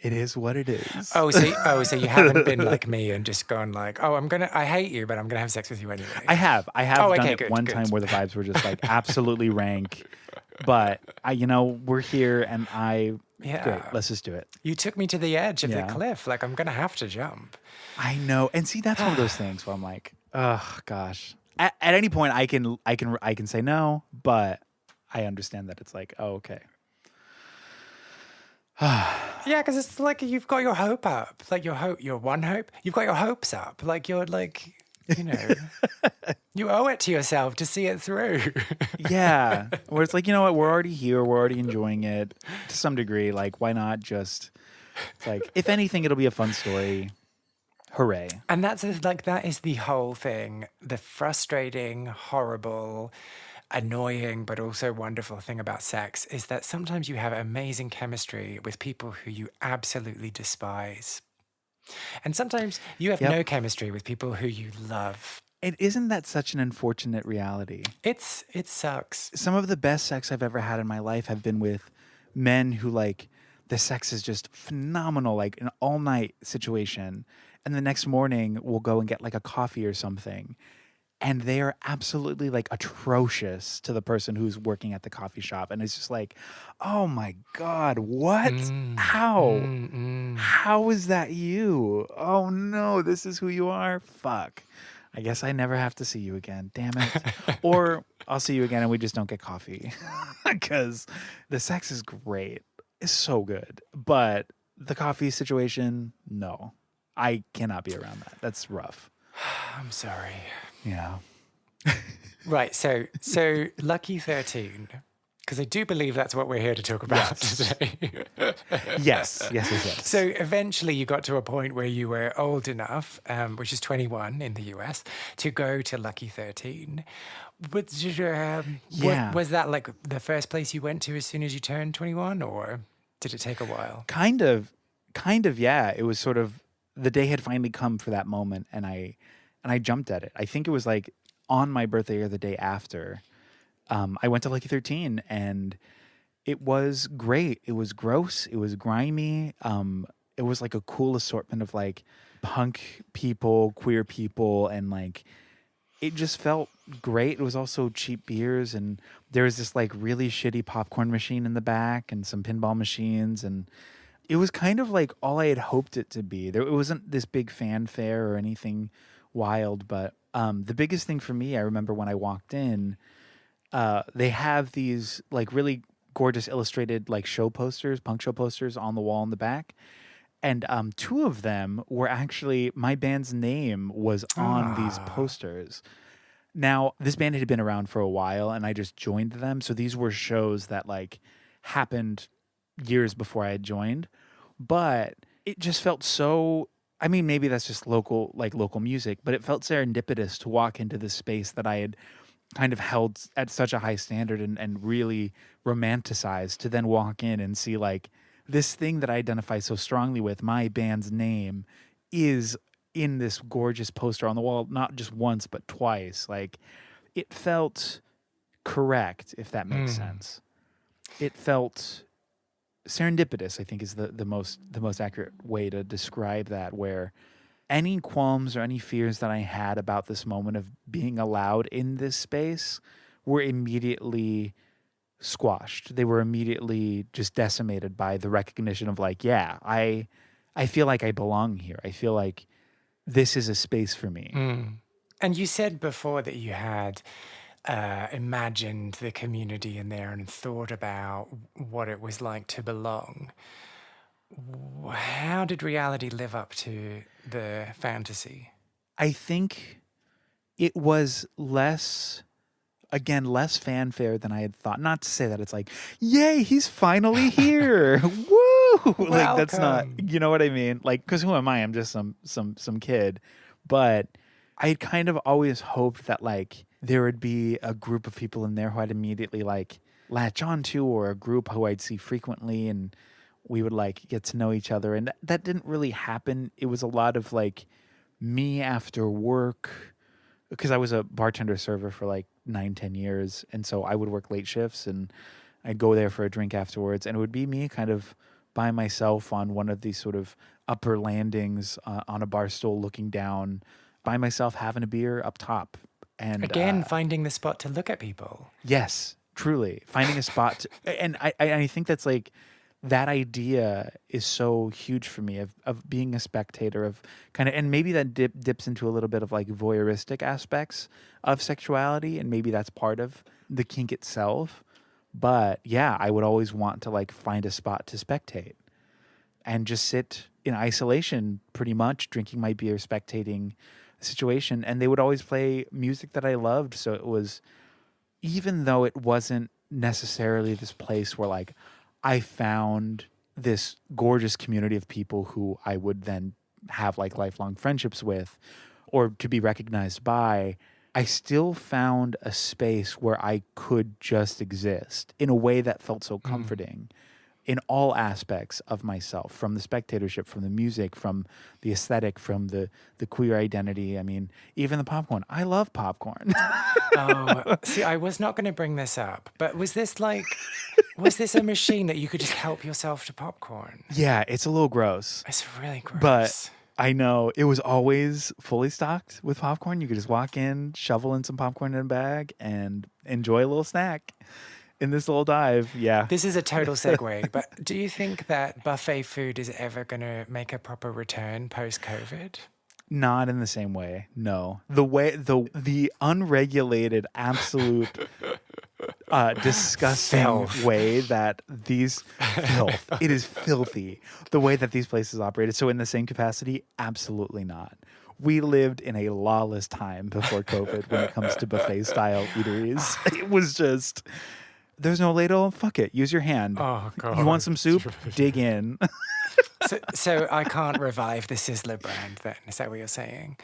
It is what it is. Oh, so you haven't been like me and just gone like, oh, I hate you, but I'm gonna have sex with you anyway. I have Oh, done okay, it good, one good. time where the vibes were just like absolutely rank. But we're here, and great, let's just do it. You took me to the edge of the Yeah. cliff. Like, I'm gonna have to jump. I know. And see, that's one of those things where I'm like, oh gosh. At any point I can say no, but I understand that it's like, oh, okay. Yeah, because it's like you've got your hope up. Like your one hope. You've got your hopes up. Like you're like, you owe it to yourself to see it through. Yeah. Where it's like, you know what, we're already here, we're already enjoying it to some degree. Like, why not just, it's like, if anything, it'll be a fun story. Hooray. And that is the whole thing. The frustrating, horrible, annoying, but also wonderful thing about sex is that sometimes you have amazing chemistry with people who you absolutely despise. And sometimes you have no chemistry with people who you love. And isn't that such an unfortunate reality? It sucks. Some of the best sex I've ever had in my life have been with men who like the sex is just phenomenal, like an all night situation. And the next morning we'll go and get like a coffee or something. And they are absolutely like atrocious to the person who's working at the coffee shop. And it's just like, oh my God, what? How? How is that you? Oh no, this is who you are? Fuck. I guess I never have to see you again. Damn it. Or I'll see you again and we just don't get coffee. Because the sex is great. It's so good. But the coffee situation, no. I cannot be around that. That's rough. I'm sorry. Yeah. Right. So Lucky 13, because I do believe that's what we're here to talk about today. Yes. So eventually you got to a point where you were old enough, which is 21 in the US, to go to Lucky 13. Was that like the first place you went to as soon as you turned 21, or did it take a while? Kind of, yeah. It was sort of, the day had finally come for that moment, and I jumped at it. I think it was like on my birthday or the day after. I went to Lucky 13, and it was great. It was gross. It was grimy. It was like a cool assortment of like punk people, queer people, and like it just felt great. It was also cheap beers, and there was this like really shitty popcorn machine in the back and some pinball machines, and it was kind of like all I had hoped it to be. It wasn't this big fanfare or anything wild, but the biggest thing for me, I remember when I walked in, they have these like really gorgeous illustrated like show posters, punk show posters on the wall in the back. And two of them were actually, my band's name was on these posters. Now, this band had been around for a while, and I just joined them. So these were shows that like happened years before I had joined. But it just felt so, I mean, maybe that's just local music, but it felt serendipitous to walk into this space that I had kind of held at such a high standard and really romanticized, to then walk in and see like this thing that I identify so strongly with, my band's name, is in this gorgeous poster on the wall, not just once, but twice. Like, it felt correct, if that makes sense. It felt serendipitous, I think, is the most accurate way to describe that, where any qualms or any fears that I had about this moment of being allowed in this space were immediately squashed. They were immediately just decimated by the recognition of like, yeah, I feel like I belong here. I feel like this is a space for me. And you said before that you had imagined the community in there and thought about what it was like to belong. How did reality live up to the fantasy? I think it was less fanfare than I had thought. Not to say that it's like, yay, he's finally here. Woo! Like, that's not, you know what I mean? Like, because who am I? I'm just some kid. But I had kind of always hoped that like there would be a group of people in there who I'd immediately like latch onto, or a group who I'd see frequently, and we would like get to know each other. And that didn't really happen. It was a lot of like me after work, because I was a bartender server for like 9-10 years. And so I would work late shifts, and I'd go there for a drink afterwards. And it would be me kind of by myself on one of these sort of upper landings on a bar stool, looking down by myself, having a beer up top. And again, finding the spot to look at people. Yes, truly finding a spot. And I think that's like, that idea is so huge for me of being a spectator, of kind of, and maybe that dips into a little bit of like voyeuristic aspects of sexuality, and maybe that's part of the kink itself. But yeah, I would always want to like find a spot to spectate and just sit in isolation, pretty much drinking my beer, spectating the situation. And they would always play music that I loved. So it was, even though it wasn't necessarily this place where like I found this gorgeous community of people who I would then have like lifelong friendships with, or to be recognized by, I still found a space where I could just exist in a way that felt so comforting in all aspects of myself, from the spectatorship, from the music, from the aesthetic, from the queer identity. I mean, even the popcorn. I love popcorn. Oh, see, I was not going to bring this up, but was this like Was this a machine that you could just help yourself to popcorn? Yeah, it's a little gross. It's really gross. But I know it was always fully stocked with popcorn. You could just walk in, shovel in some popcorn in a bag, and enjoy a little snack in this little dive. Yeah. This is a total segue, but do you think that buffet food is ever going to make a proper return post-COVID? Not in the same way. No. The unregulated, absolute disgusting Filth. way that these filth. It is filthy. The way that these places operated. So in the same capacity, absolutely not. We lived in a lawless time before COVID when it comes to buffet style eateries. It was just there's no ladle. Fuck it. Use your hand. Oh, God. You want some soup? Dig in. So I can't revive the Sizzler brand then? Is that what you're saying?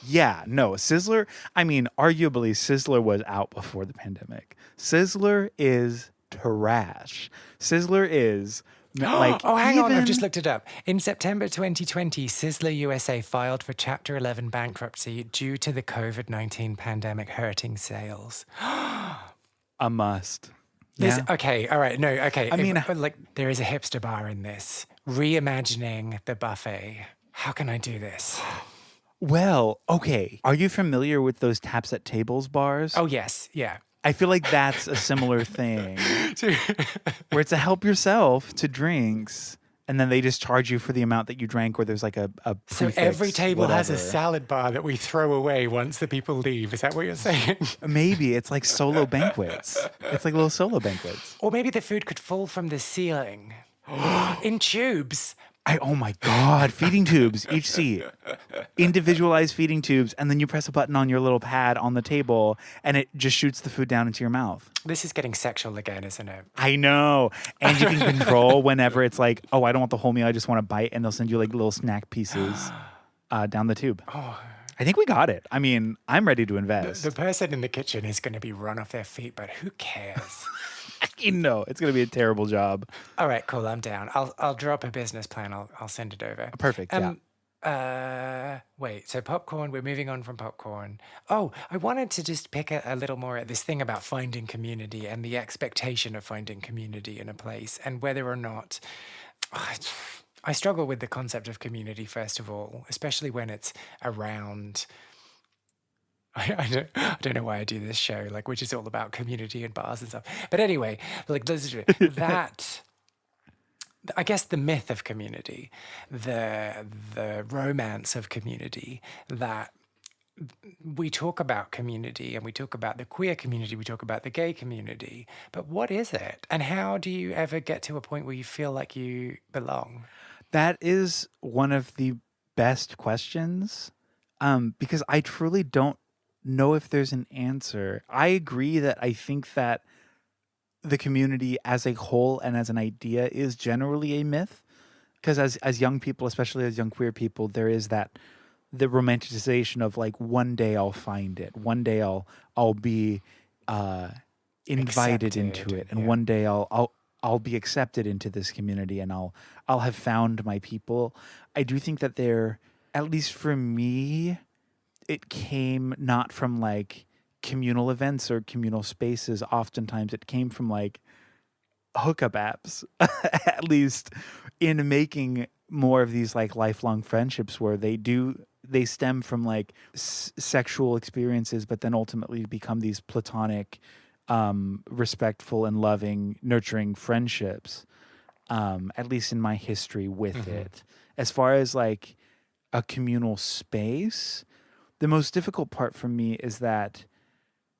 Yeah, no, Sizzler, I mean, arguably Sizzler was out before the pandemic. Sizzler is trash. Sizzler is like Oh, hang on, I've just looked it up. In September 2020, Sizzler USA filed for Chapter 11 bankruptcy due to the COVID-19 pandemic hurting sales. a must. This, Yeah. okay, all right, no, okay. I mean- like there is a hipster bar in this. Reimagining the buffet. How can I do this? Well, okay. Are you familiar with those taps at tables bars? Oh, yes, yeah. I feel like that's a similar thing where it's a help yourself to drinks. And then they just charge you for the amount that you drank, or there's like a So prefix, every table has a whatever. salad bar that we throw away once the people leave. Is that what you're saying? Maybe it's like solo banquets. It's like little solo banquets. Or maybe the food could fall from the ceiling in tubes. Oh my God, feeding tubes, each seat. Individualized feeding tubes, and then you press a button on your little pad on the table, and it just shoots the food down into your mouth. This is getting sexual again, isn't it? I know. And you can control whenever it's like, oh, I don't want the whole meal, I just want a bite, and they'll send you like little snack pieces down the tube. I think we got it. I mean, I'm ready to invest. The person in the kitchen is going to be run off their feet, but who cares? You know, it's going to be a terrible job. All right, cool. I'm down. I'll drop a business plan. I'll send it over. Perfect, Wait, so popcorn, we're moving on from popcorn. Oh, I wanted to just pick a little more at this thing about finding community and the expectation of finding community in a place and whether or not I struggle with the concept of community, first of all, especially when it's around. I don't know why I do this show, like, which is all about community and bars and stuff. But anyway, like that, I guess the myth of community, the romance of community, that we talk about community and we talk about the queer community, we talk about the gay community, but what is it? And how do you ever get to a point where you feel like you belong? That is one of the best questions because I truly don't know if there's an answer. I agree that I think that the community as a whole and as an idea is generally a myth because as young people, especially as young queer people, there is that the romanticization of like one day I'll find it, one day I'll be invited into it, and yeah. one day I'll be accepted into this community and I'll have found my people. I do think that there, at least for me, it came not from like communal events or communal spaces. Oftentimes it came from like hookup apps, at least in making more of these like lifelong friendships where they stem from like sexual experiences, but then ultimately become these platonic, respectful and loving, nurturing friendships. At least in my history with it. As far as like a communal space, the most difficult part for me is that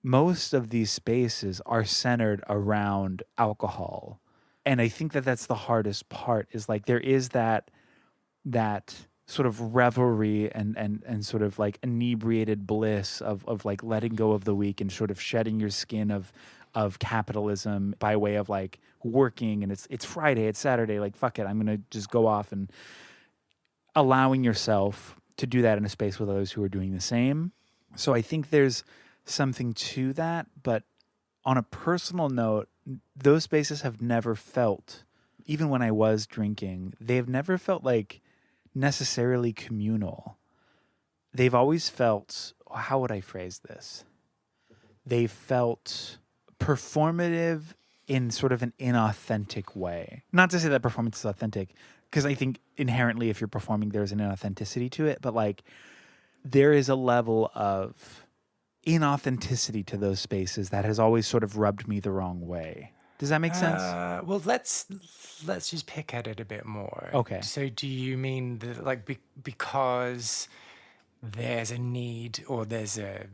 most of these spaces are centered around alcohol. And I think that that's the hardest part is like there is that sort of revelry and sort of like inebriated bliss of like letting go of the week and sort of shedding your skin of capitalism by way of like working, and it's Friday, it's Saturday, like fuck it, I'm gonna just go off, and allowing yourself to do that in a space with others who are doing the same. So I think there's something to that, but on a personal note, those spaces have never felt, even when I was drinking, they've never felt like necessarily communal. They've always felt, how would I phrase this? They felt performative in sort of an inauthentic way. Not to say that performance is authentic, because I think inherently if you're performing, there's an inauthenticity to it, but like there is a level of inauthenticity to those spaces that has always sort of rubbed me the wrong way. Does that make sense? Well, let's just pick at it a bit more. Okay. So, do you mean that, like, because there's a need or there's a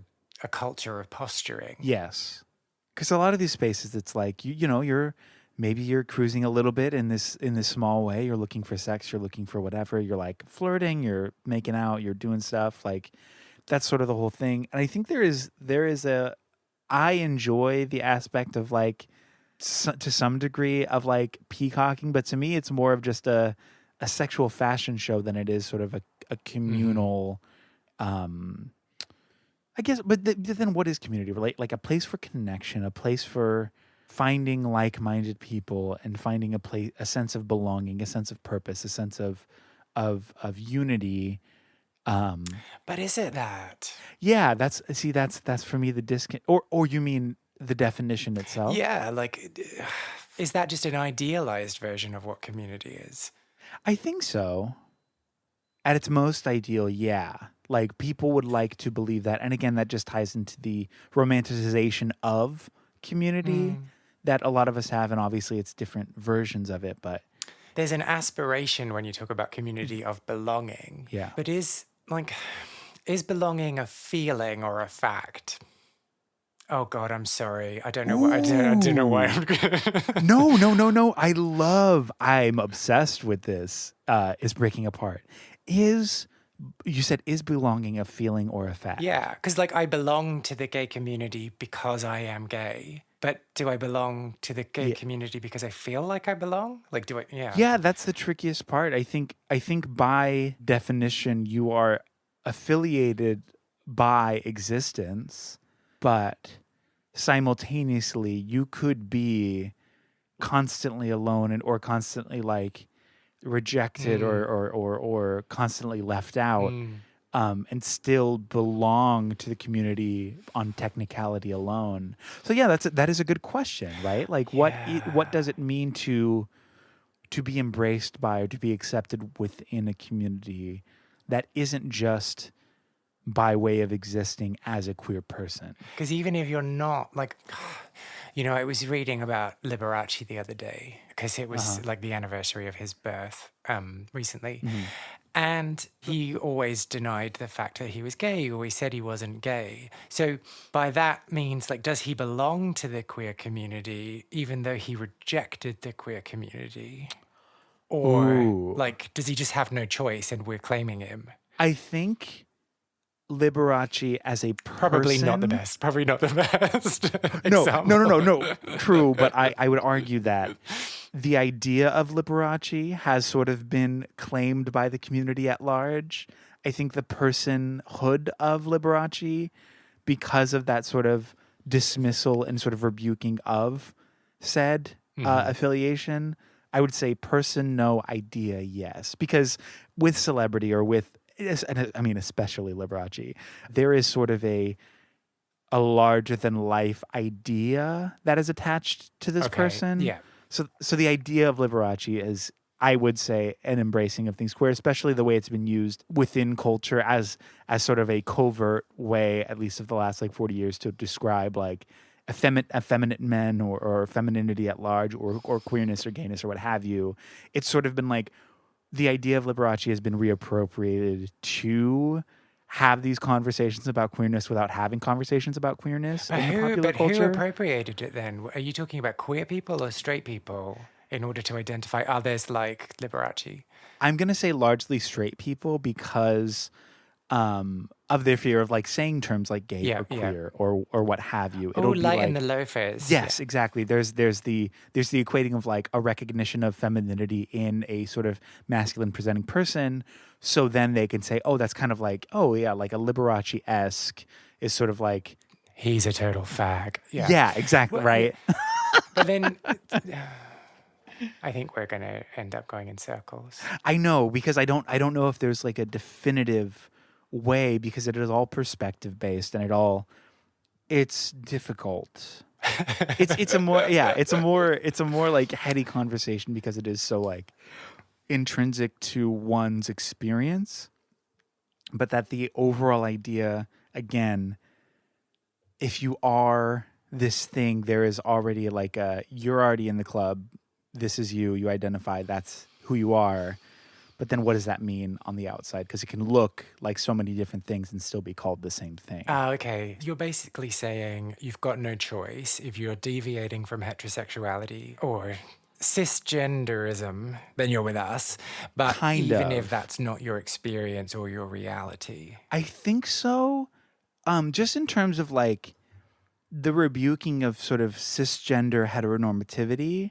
culture of posturing? Yes. Because a lot of these spaces, it's like, you know, you're cruising a little bit in this small way. You're looking for sex. You're looking for whatever. You're like flirting. You're making out. You're doing stuff. Like that's sort of the whole thing. And I think I enjoy the aspect of like, to some degree of like peacocking, but to me it's more of just a sexual fashion show than it is sort of a communal I guess, but then what is community? Like a place for connection, a place for finding like-minded people and finding a sense of belonging, a sense of purpose, a sense of unity. But is it that? Yeah, that's for me the disconnect. Or you mean the definition itself? Yeah, like, is that just an idealized version of what community is? I think so. At its most ideal, yeah. Like people would like to believe that. And again, that just ties into the romanticization of community that a lot of us have. And obviously it's different versions of it, but there's an aspiration when you talk about community of belonging. Yeah. But is belonging a feling or a fact? Oh God, I'm sorry. I don't know what I don't know why I'm No. I'm obsessed with this. Is breaking apart. You said is belonging a feeling or a fact? Yeah, because like I belong to the gay community because I am gay. But do I belong to the gay community because I feel like I belong? Like, do I? Yeah. Yeah, that's the trickiest part. I think by definition you are affiliated by existence, but simultaneously you could be constantly alone or constantly like rejected or constantly left out and still belong to the community on technicality alone. So yeah, that is a good question, right? Like what does it mean to be embraced by or to be accepted within a community that isn't just by way of existing as a queer person? Because even if you're not like, you know, I was reading about Liberace the other day because it was like the anniversary of his birth recently. And he always denied the fact that he was gay. He always said he wasn't gay. So by that means, like, does he belong to the queer community even though he rejected the queer community? Or like, does he just have no choice and we're claiming him? I think Liberace as a person... Probably not the best. No. True, but I would argue that the idea of Liberace has sort of been claimed by the community at large. I think the personhood of Liberace, because of that sort of dismissal and sort of rebuking of said affiliation, I would say person, no, idea, yes. Because with celebrity or with... I mean, especially Liberace, there is sort of a larger than life idea that is attached to this person. Yeah. So the idea of Liberace is, I would say, an embracing of things queer, especially the way it's been used within culture as sort of a covert way, at least of the last like 40 years, to describe like effeminate men or femininity at large or queerness or gayness or what have you. It's sort of been like, the idea of Liberace has been reappropriated to have these conversations about queerness without having conversations about queerness in the popular culture. Who appropriated it then? Are you talking about queer people or straight people in order to identify others like Liberace? I'm going to say largely straight people because of their fear of like saying terms like gay or queer or what have you. It'll lighten the loafers. Yes, exactly. There's the equating of like a recognition of femininity in a sort of masculine presenting person. So then they can say, oh, that's kind of like, oh yeah, like a Liberace-esque is sort of like, he's a total fag. Yeah, exactly. Well, right. But then I think we're going to end up going in circles. I know, because I don't know if there's like a definitive way, because it is all perspective based and it's difficult. it's a more like heady conversation because it is so like intrinsic to one's experience, but that the overall idea, again, if you are this thing, there is already like you're already in the club. This is you identify, that's who you are. But then what does that mean on the outside? Because it can look like so many different things and still be called the same thing. Okay. You're basically saying you've got no choice if you're deviating from heterosexuality or cisgenderism, then you're with us. But Kind even of. if that's not your experience or your reality. I think so. Just in terms of like the rebuking of sort of cisgender heteronormativity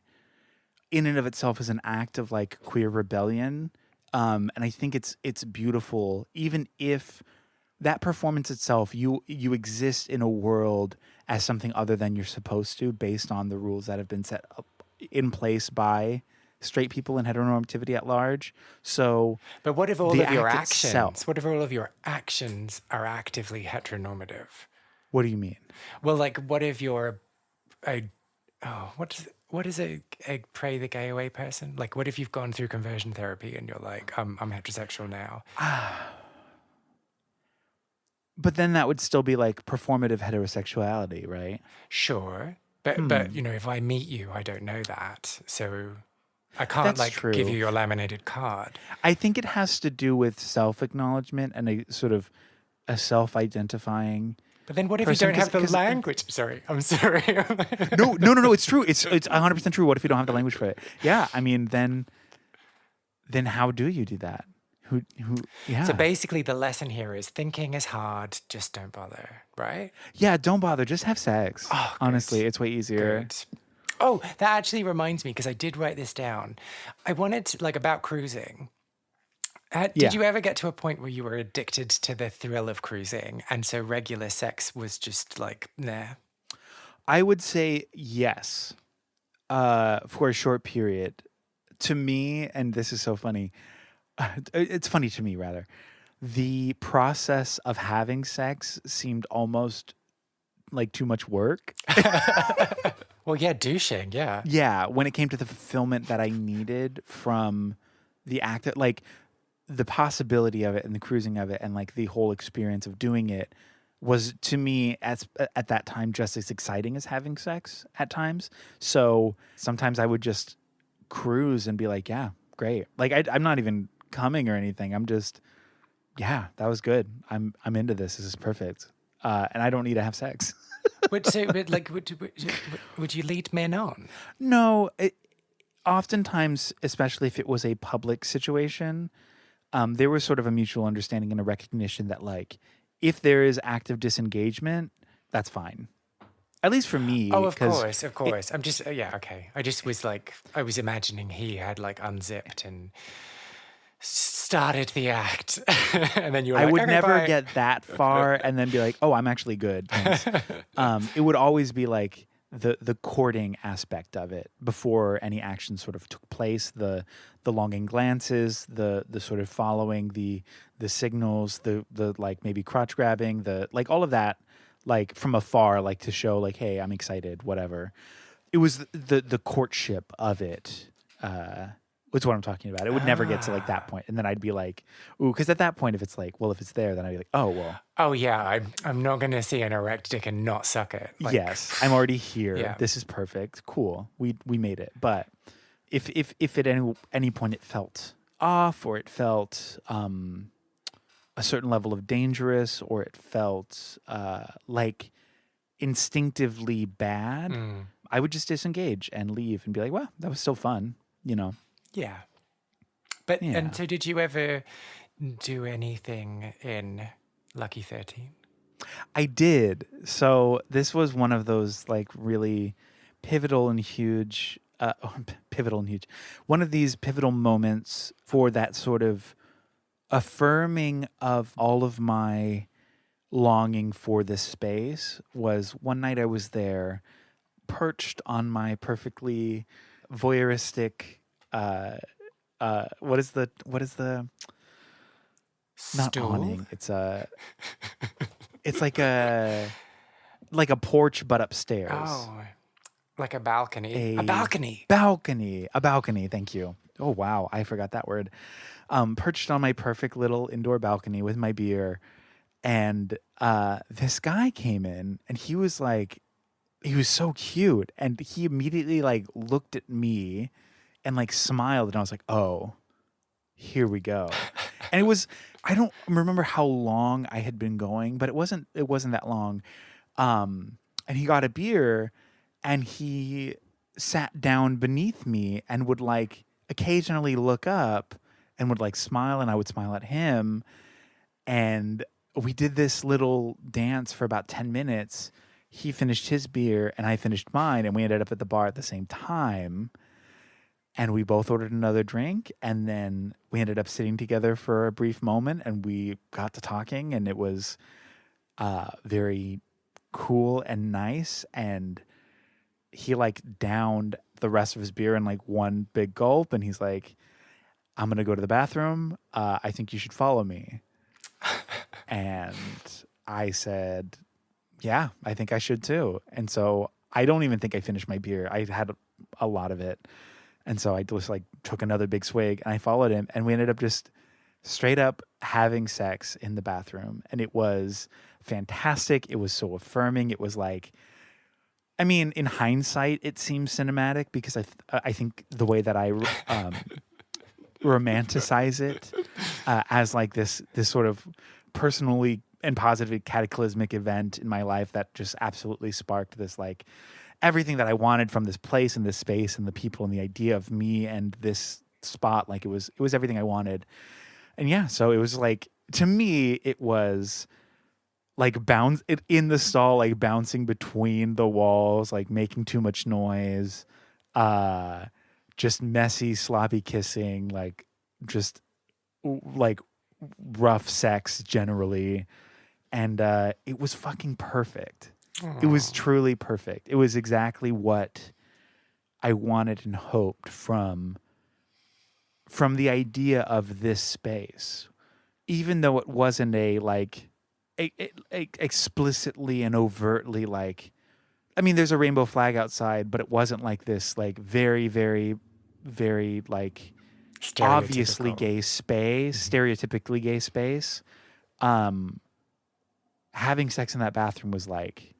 in and of itself is an act of like queer rebellion. And I think it's beautiful, even if that performance itself, you exist in a world as something other than you're supposed to, based on the rules that have been set up in place by straight people and heteronormativity at large. So, but what if all of your act actions? itself, what if all of your actions are actively heteronormative? what do you mean? Well, like, what if you're a what is a pray the gay away person? Like, what if you've gone through conversion therapy and you're like, I'm heterosexual now? But then that would still be like performative heterosexuality, right? Sure, but you know, if I meet you, I don't know that, so I can't That's like true. give you your laminated card. I think it has to do with self-acknowledgement and a sort of a self-identifying. But then what if person, you don't have the 'cause- language? I'm sorry. No. It's true. It's 100% true. What if you don't have the language for it? Yeah. I mean, then how do you do that? Who? Yeah. So basically, the lesson here is thinking is hard. Just don't bother, right? Yeah. Don't bother. Just have sex. Oh, good. Honestly, it's way easier. Good. Oh, that actually reminds me, because I did write this down. I wanted to, like, about cruising. Did you ever get to a point where you were addicted to the thrill of cruising, and so regular sex was just like, nah? I would say yes, for a short period. To me, and this is so funny, it's funny to me rather, the process of having sex seemed almost like too much work. Well, yeah, douching, yeah. Yeah, when it came to the fulfillment that I needed from the act, like the possibility of it and the cruising of it and like the whole experience of doing it was, to me, at that time, just as exciting as having sex at times. So sometimes I would just cruise and be like, yeah, great. Like I'm not even coming or anything. I'm just, yeah, that was good. I'm into this. This is perfect. And I don't need to have sex. Would you lead men on? No, oftentimes, especially if it was a public situation, there was sort of a mutual understanding and a recognition that, like, if there is active disengagement, that's fine. At least for me. Oh, of course. I'm just, yeah, okay. I just was like, I was imagining he had like unzipped and started the act. And then you were I like, would okay, never bye. get that far and then be like, oh, I'm actually good. Thanks. It would always be like the courting aspect of it before any action sort of took place, the longing glances, the sort of following, the signals, the like maybe crotch grabbing, the like all of that, like from afar, like to show like, hey, I'm excited, whatever. It was the courtship of it. Which is what I'm talking about. It would never get to like that point. And then I'd be like, ooh, because at that point, if it's like, well, if it's there, then I'd be like, oh, well. Oh, yeah, I'm not going to see an erect dick and not suck it. Like, yes, I'm already here. Yeah. This is perfect. Cool. We made it. But if at any point it felt off, or it felt a certain level of dangerous, or it felt like instinctively bad, I would just disengage and leave and be like, well, that was still fun, you know? Yeah. But, Yeah. and so did you ever do anything in Lucky 13? I did. So this was one of those like really pivotal and huge, one of these pivotal moments for that sort of affirming of all of my longing for this space. Was one night I was there, perched on my perfectly voyeuristic, what is the not Stool? awning. It's like a like a porch, but upstairs. Oh, like a balcony. A balcony. A balcony. Thank you. Oh, wow. I forgot that word. Perched on my perfect little indoor balcony with my beer. And this guy came in and he was so cute. And he immediately like looked at me and like smiled. And I was like, oh, here we go. And I don't remember how long I had been going, but it wasn't that long. And he got a beer and he sat down beneath me and would like occasionally look up and would like smile, and I would smile at him. And we did this little dance for about 10 minutes. He finished his beer and I finished mine, and we ended up at the bar at the same time. And we both ordered another drink, and then we ended up sitting together for a brief moment, and we got to talking, and it was very cool and nice. And he like downed the rest of his beer in like one big gulp, and he's like, I'm going to go to the bathroom. I think you should follow me. And I said, yeah, I think I should too. And so I don't even think I finished my beer. I had a lot of it. And so I just like took another big swig and I followed him, and we ended up just straight up having sex in the bathroom. And it was fantastic. It was so affirming. It was like, I mean, in hindsight, it seems cinematic because I think the way that I romanticize it as like this sort of personally and positively cataclysmic event in my life that just absolutely sparked this like everything that I wanted from this place and this space and the people and the idea of me and this spot. Like it was everything I wanted. And yeah, so it was like, to me, it was like in the stall, like bouncing between the walls, like making too much noise, just messy, sloppy kissing, like just like rough sex generally. And it was fucking perfect. Aww. It was truly perfect. It was exactly what I wanted and hoped from the idea of this space, even though it wasn't a explicitly and overtly like, I mean, there's a rainbow flag outside, but it wasn't like this like very, very, very like obviously gay space, stereotypically gay space. Having sex in that bathroom was like,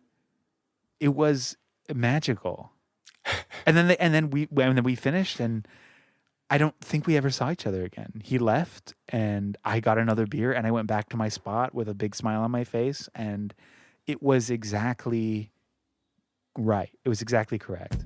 it was magical. And then we finished, and I don't think we ever saw each other again. He left, and I got another beer, and I went back to my spot with a big smile on my face, and it was exactly right. It was exactly correct.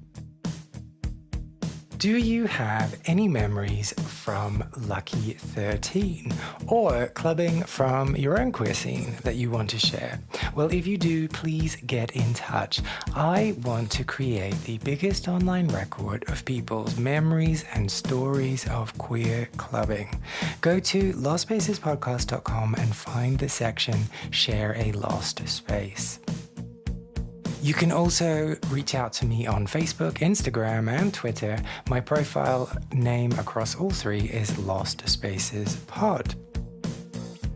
Do you have any memories from Lucky 13 or clubbing from your own queer scene that you want to share? Well, if you do, please get in touch. I want to create the biggest online record of people's memories and stories of queer clubbing. Go to lostspacespodcast.com and find the section Share a Lost Space. You can also reach out to me on Facebook, Instagram, and Twitter. My profile name across all three is Lost Spaces Pod.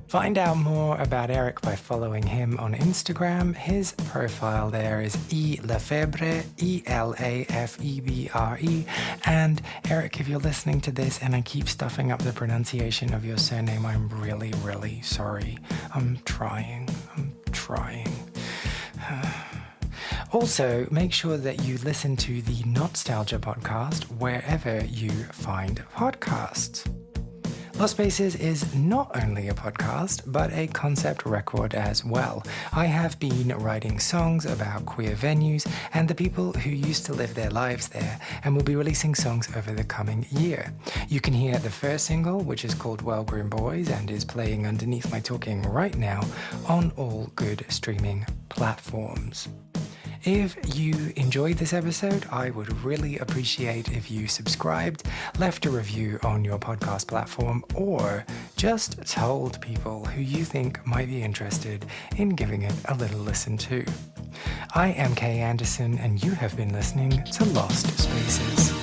Find out more about Eric by following him on Instagram. His profile there is La Febre, ELAFEBRE. And Eric, if you're listening to this and I keep stuffing up the pronunciation of your surname, I'm really, really sorry. I'm trying. Also, make sure that you listen to the NotStalgia podcast wherever you find podcasts. Lost Spaces is not only a podcast, but a concept record as well. I have been writing songs about queer venues and the people who used to live their lives there, and will be releasing songs over the coming year. You can hear the first single, which is called Well Groomed Boys and is playing underneath my talking right now on all good streaming platforms. If you enjoyed this episode, I would really appreciate if you subscribed, left a review on your podcast platform, or just told people who you think might be interested in giving it a little listen too. I am Kay Anderson, and you have been listening to Lost Spaces.